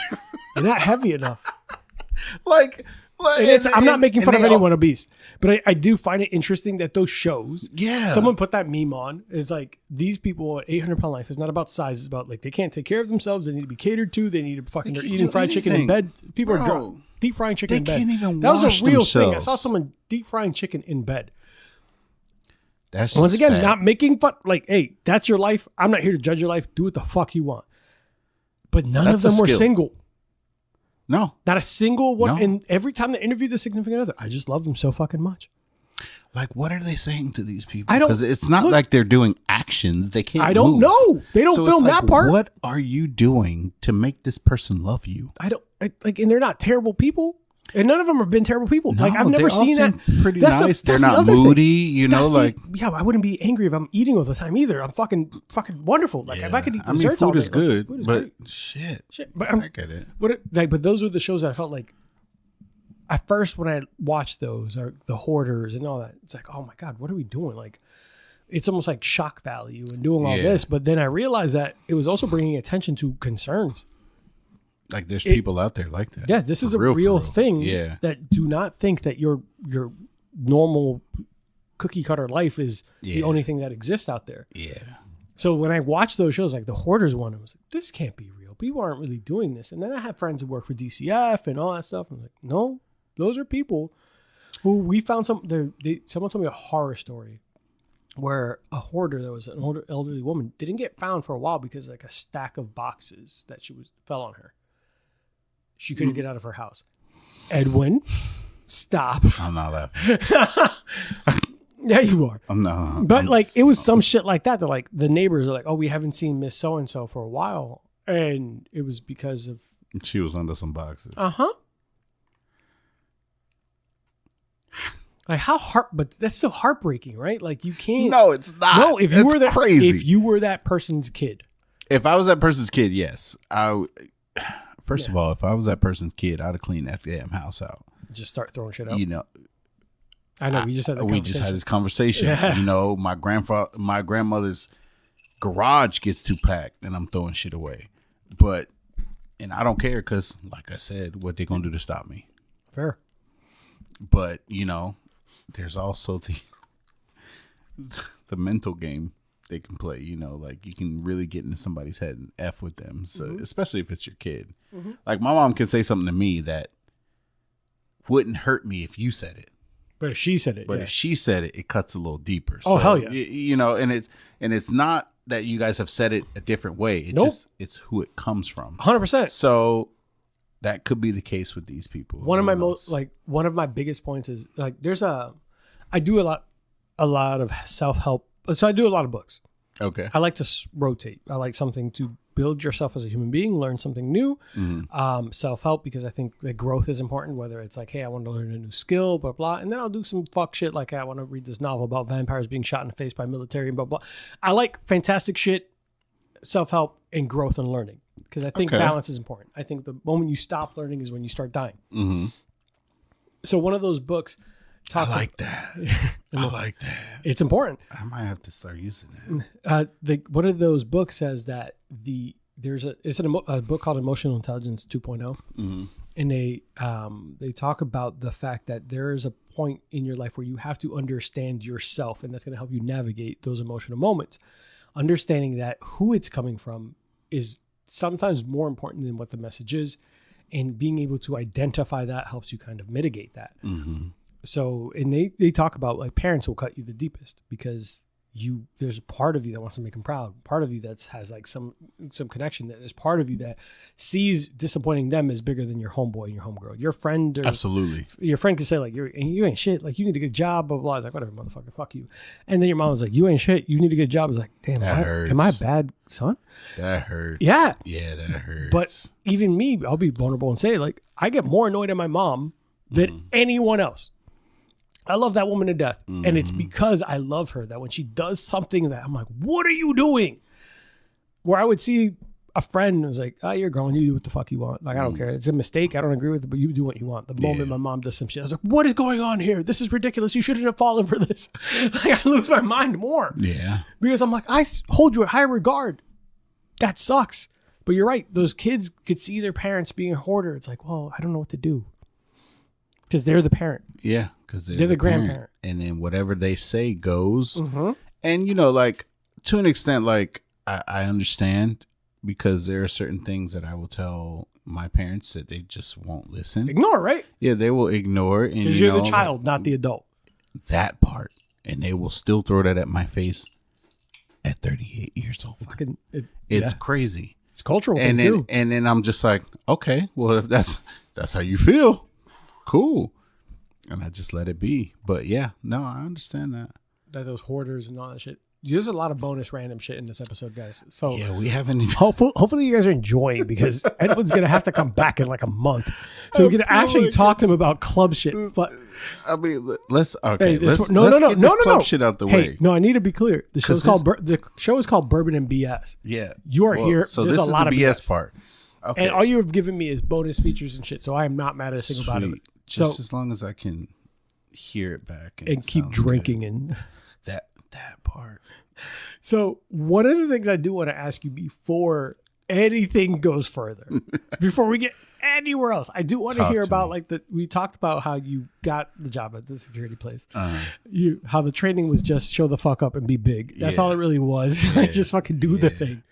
You're not heavy enough. I'm not making fun of anyone obese, but I do find it interesting that those shows, someone put that meme on, is like these people at 800-pound life is not about size. It's about like they can't take care of themselves. They need to be catered to. They need to fucking, they're eating fried chicken in bed. People are deep frying chicken in bed. They can't even that was wash a real themselves. thing. I saw someone deep frying chicken in bed. That's once again, fat. not making fun. Like, hey, that's your life. I'm not here to judge your life. Do what the fuck you want. But none of them were single. No. Not a single one. No. And every time they interviewed the significant other, I just love them so fucking much. Like, what are they saying to these people? Because it's not like they're doing actions. They can't don't move. know. They don't film that part. What are you doing to make this person love you? And they're not terrible people. And none of them have been terrible people. No, like, I've never seen that. Pretty nice. They're not moody, I wouldn't be angry if I'm eating all the time either. I'm fucking wonderful. Like, if I could eat desserts all day. Food is good, food is but great. shit. But I get it. But those are the shows that I felt like, at first when I watched those, or the Hoarders and all that, it's like, oh my God, what are we doing? Like, it's almost like shock value and doing all this. But then I realized that it was also bringing attention to concerns. Like there's people out there like that. Yeah, this is a real thing. Yeah. That do not think that your normal cookie cutter life is the only thing that exists out there. Yeah. So when I watched those shows, like the Hoarders one, I was like, this can't be real. People aren't really doing this. And then I have friends who work for DCF and all that stuff. And I'm like, no, those are people who we found someone told me a horror story where a hoarder, that was an older elderly woman, didn't get found for a while because like a stack of boxes that fell on her. She couldn't get out of her house. Edwin, stop. I'm not laughing. Yeah, you are. I'm not. But it was some shit like that. That like the neighbors are like, oh, we haven't seen Miss So and So for a while, and it was because of she was under some boxes. Like but that's still heartbreaking, right? Like you can't. No, it's not. No, if you were that crazy. If you were that person's kid. If I was that person's kid, yes, I would. First of all, if I was that person's kid, I'd have cleaned that damn house out. Just start throwing shit out. You know, I know we just had this conversation. Yeah. You know, my grandmother's garage gets too packed, and I'm throwing shit away. And I don't care because, like I said, what they gonna do to stop me? Fair. But you know, there's also the mental game they can play. You know, like you can really get into somebody's head and F with them. So especially if it's your kid. Mm-hmm. Like my mom can say something to me that wouldn't hurt me if you said it. But if she said it, if she said it, it cuts a little deeper. Oh, hell yeah. You know, and it's not that you guys have said it a different way. It's who it comes from. 100%. So that could be the case with these people. One of my biggest points is like I do a lot of self-help. So I do a lot of books. Okay. I like to rotate. I like something to build yourself as a human being, learn something new. Mm-hmm. Self-help, because I think that growth is important, whether it's like, hey, I want to learn a new skill, blah, blah. And then I'll do some fuck shit like, hey, I want to read this novel about vampires being shot in the face by military, blah, blah. I like fantastic shit, self-help, and growth and learning, because I think balance is important. I think the moment you stop learning is when you start dying. Mm-hmm. So one of those books talks... I like that. I like that. It's important. I might have to start using that. One of those books says that there's a book called Emotional Intelligence 2.0, mm-hmm. and they talk about the fact that there is a point in your life where you have to understand yourself, and that's going to help you navigate those emotional moments. Understanding that who it's coming from is sometimes more important than what the message is, and being able to identify that helps you kind of mitigate that. Mm-hmm. So, and they talk about like parents will cut you the deepest because there's a part of you that wants to make them proud, part of you that has like some connection. There's part of you that sees disappointing them as bigger than your homeboy and your homegirl, your friend. Absolutely. Your friend can say like, you ain't shit. Like you need to get a job, blah, blah. It's like, whatever, motherfucker, fuck you. And then your mom was like, you ain't shit. You need to get a job. It's like, damn, am I a bad son? That hurts. Yeah. Yeah, that hurts. But even me, I'll be vulnerable and say like, I get more annoyed at my mom than anyone else. I love that woman to death. Mm-hmm. And it's because I love her that when she does something that I'm like, what are you doing? Where I would see a friend and was like, oh, you're grown. You do what the fuck you want. Like, I don't care. It's a mistake. I don't agree with it, but you do what you want. The moment my mom does some shit, I was like, what is going on here? This is ridiculous. You shouldn't have fallen for this. Like, I lose my mind more. Yeah. Because I'm like, I hold you in high regard. That sucks. But you're right. Those kids could see their parents being a hoarder. It's like, well, I don't know what to do. Because they're the parent. Yeah, because they're the grandparent. And then whatever they say goes. Mm-hmm. And, you know, like, to an extent, like, I understand, because there are certain things that I will tell my parents that they just won't listen. Ignore, right? Yeah, they will ignore. Because you're the child, not the adult. That part. And they will still throw that at my face at 38 years old. It's crazy. It's cultural thing, too. And then I'm just like, okay, well, if that's how you feel, cool. And I just let it be. But yeah, no, I understand that. That those hoarders and all that shit. There's a lot of bonus random shit in this episode, guys. So yeah, we haven't even... Hopefully you guys are enjoying, because Edwin's going to have to come back in like a month. So we can actually talk to him about club shit. But I mean, let's get this club shit out the way. No, I need to be clear. The show is called Bourbon and BS. Yeah. You are here. So there's a lot of BS part. Okay. And all you have given me is bonus features and shit. So I am not mad at a thing about it. Just as long as I can hear it back and keep drinking and that part. So one of the things I do want to ask you before anything goes further, before we get anywhere else, I do want to hear about we talked about how you got the job at the security place. How the training was just show the fuck up and be big. That's all it really was. Yeah. Just fucking do the thing.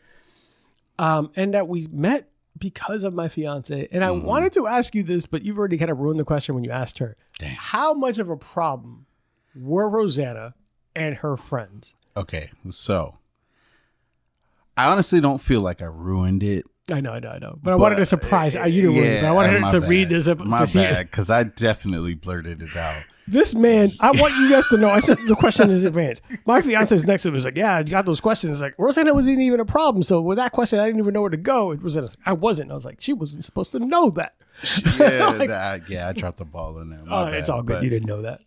And that we met because of my fiance. And I wanted to ask you this, but you've already kind of ruined the question when you asked her. Damn. How much of a problem were Rosanna and her friends? Okay, so I honestly don't feel like I ruined it. I know. But I wanted to surprise you. Didn't ruin it, but I wanted her to read this. My bad, because I definitely blurted it out. This man, I want you guys to know, I said the question is advanced. My fiance's next to me was like, yeah, you got those questions. It's like, Rosanna wasn't even a problem. So with that question, I didn't even know where to go. I wasn't. I was like, she wasn't supposed to know that. I dropped the ball in there. It's all good. You didn't know that.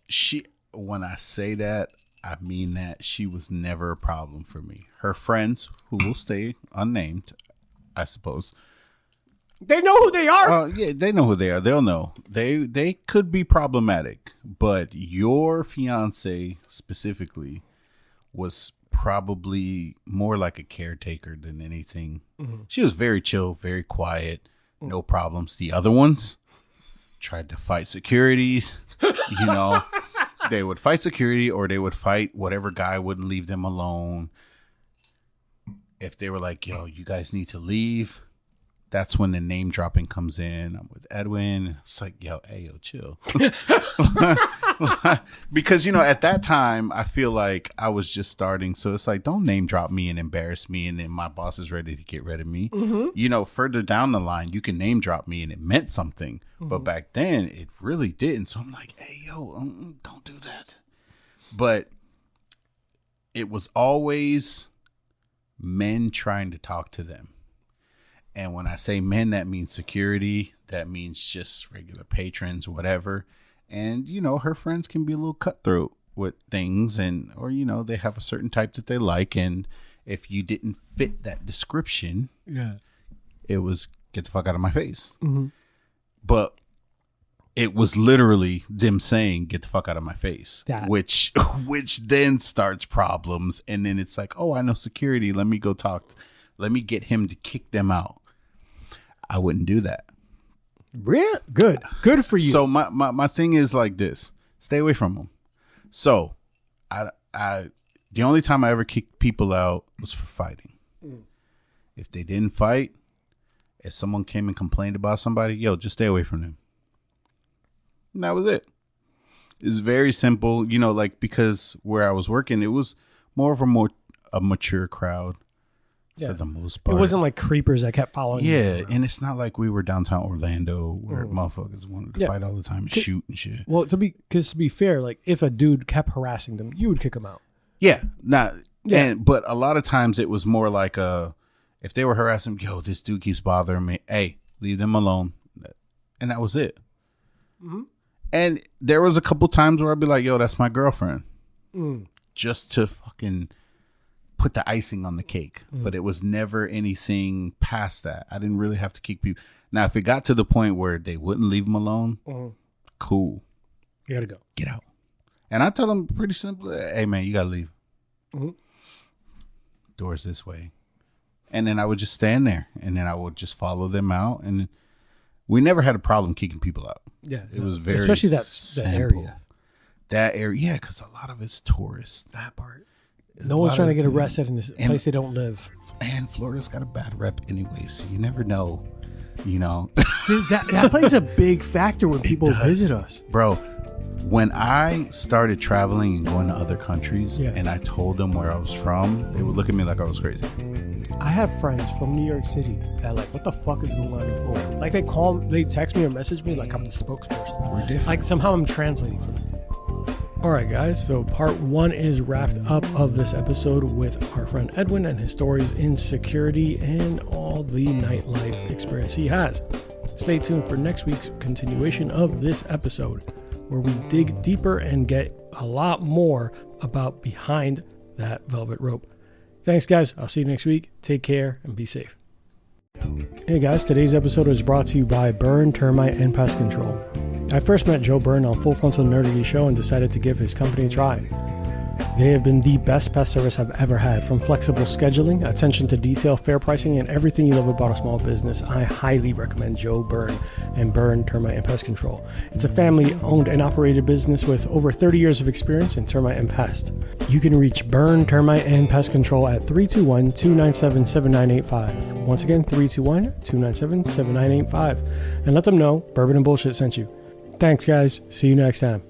When I say that, I mean that she was never a problem for me. Her friends, who will stay unnamed, I suppose, They know who they are. Yeah, they know who they are. They'll know. They could be problematic, but your fiance specifically was probably more like a caretaker than anything. Mm-hmm. She was very chill, very quiet, no problems. The other ones tried to fight security. You know, they would fight security or they would fight whatever guy wouldn't leave them alone. If they were like, yo, you guys need to leave, that's when the name dropping comes in. I'm with Edwin. It's like, yo, chill. Because, you know, at that time, I feel like I was just starting. So it's like, don't name drop me and embarrass me. And then my boss is ready to get rid of me. Mm-hmm. You know, further down the line, you can name drop me and it meant something. Mm-hmm. But back then, it really didn't. So I'm like, hey, yo, don't do that. But it was always men trying to talk to them. And when I say men, that means security. That means just regular patrons, whatever. And, you know, her friends can be a little cutthroat with things or, you know, they have a certain type that they like. And if you didn't fit that description, it was get the fuck out of my face. Mm-hmm. But it was literally them saying, get the fuck out of my face, which then starts problems. And then it's like, oh, I know security. Let me go talk. Let me get him to kick them out. I wouldn't do that. Really? Good for you. So my thing is like this. Stay away from them. So I the only time I ever kicked people out was for fighting. Mm. If they didn't fight, if someone came and complained about somebody, yo, just stay away from them. And that was it. It's very simple, you know, like because where I was working, it was more of a mature crowd. For the most part. It wasn't like creepers that kept following you. Yeah, and it's not like we were downtown Orlando where motherfuckers wanted to fight all the time and shoot and shit. Well, to be fair, like if a dude kept harassing them, you would kick him out. Yeah, but a lot of times it was more like if they were harassing, yo, this dude keeps bothering me. Hey, leave them alone, and that was it. Mm-hmm. And there was a couple times where I'd be like, yo, that's my girlfriend, just to fucking put the icing on the cake. But it was never anything past that. I didn't really have to kick people. Now, if it got to the point where they wouldn't leave them alone, cool. You gotta go. Get out. And I tell them pretty simply, hey, man, you gotta leave. Mm-hmm. Doors this way. And then I would just stand there. And then I would just follow them out. And we never had a problem kicking people out. Yeah. It was very especially that area. That area, yeah, because a lot of it's tourists. That part. No one's trying to get arrested in this place they don't live. And Florida's got a bad rep anyway, so you never know, you know. that plays a big factor when people visit us. Bro, when I started traveling and going to other countries and I told them where I was from, they would look at me like I was crazy. I have friends from New York City that like, what the fuck is going on in Florida? Like they text me or message me like I'm the spokesperson. We're different. Like somehow I'm translating for them. All right, guys, so part 1 is wrapped up of this episode with our friend Edwin and his stories in security and all the nightlife experience he has. Stay tuned for next week's continuation of this episode, where we dig deeper and get a lot more about behind that velvet rope. Thanks, guys. I'll see you next week. Take care and be safe. Hey guys, today's episode is brought to you by Burn Termite and Pest Control. I first met Joe Byrne on Full Frontal Nerdity Show and decided to give his company a try. They have been the best pest service I've ever had. From flexible scheduling, attention to detail, fair pricing, and everything you love about a small business, I highly recommend Joe Byrne and Burn Termite and Pest Control. It's a family-owned and operated business with over 30 years of experience in termite and pest. You can reach Burn Termite and Pest Control at 321-297-7985. Once again, 321-297-7985. And let them know Bourbon and Bullshit sent you. Thanks, guys. See you next time.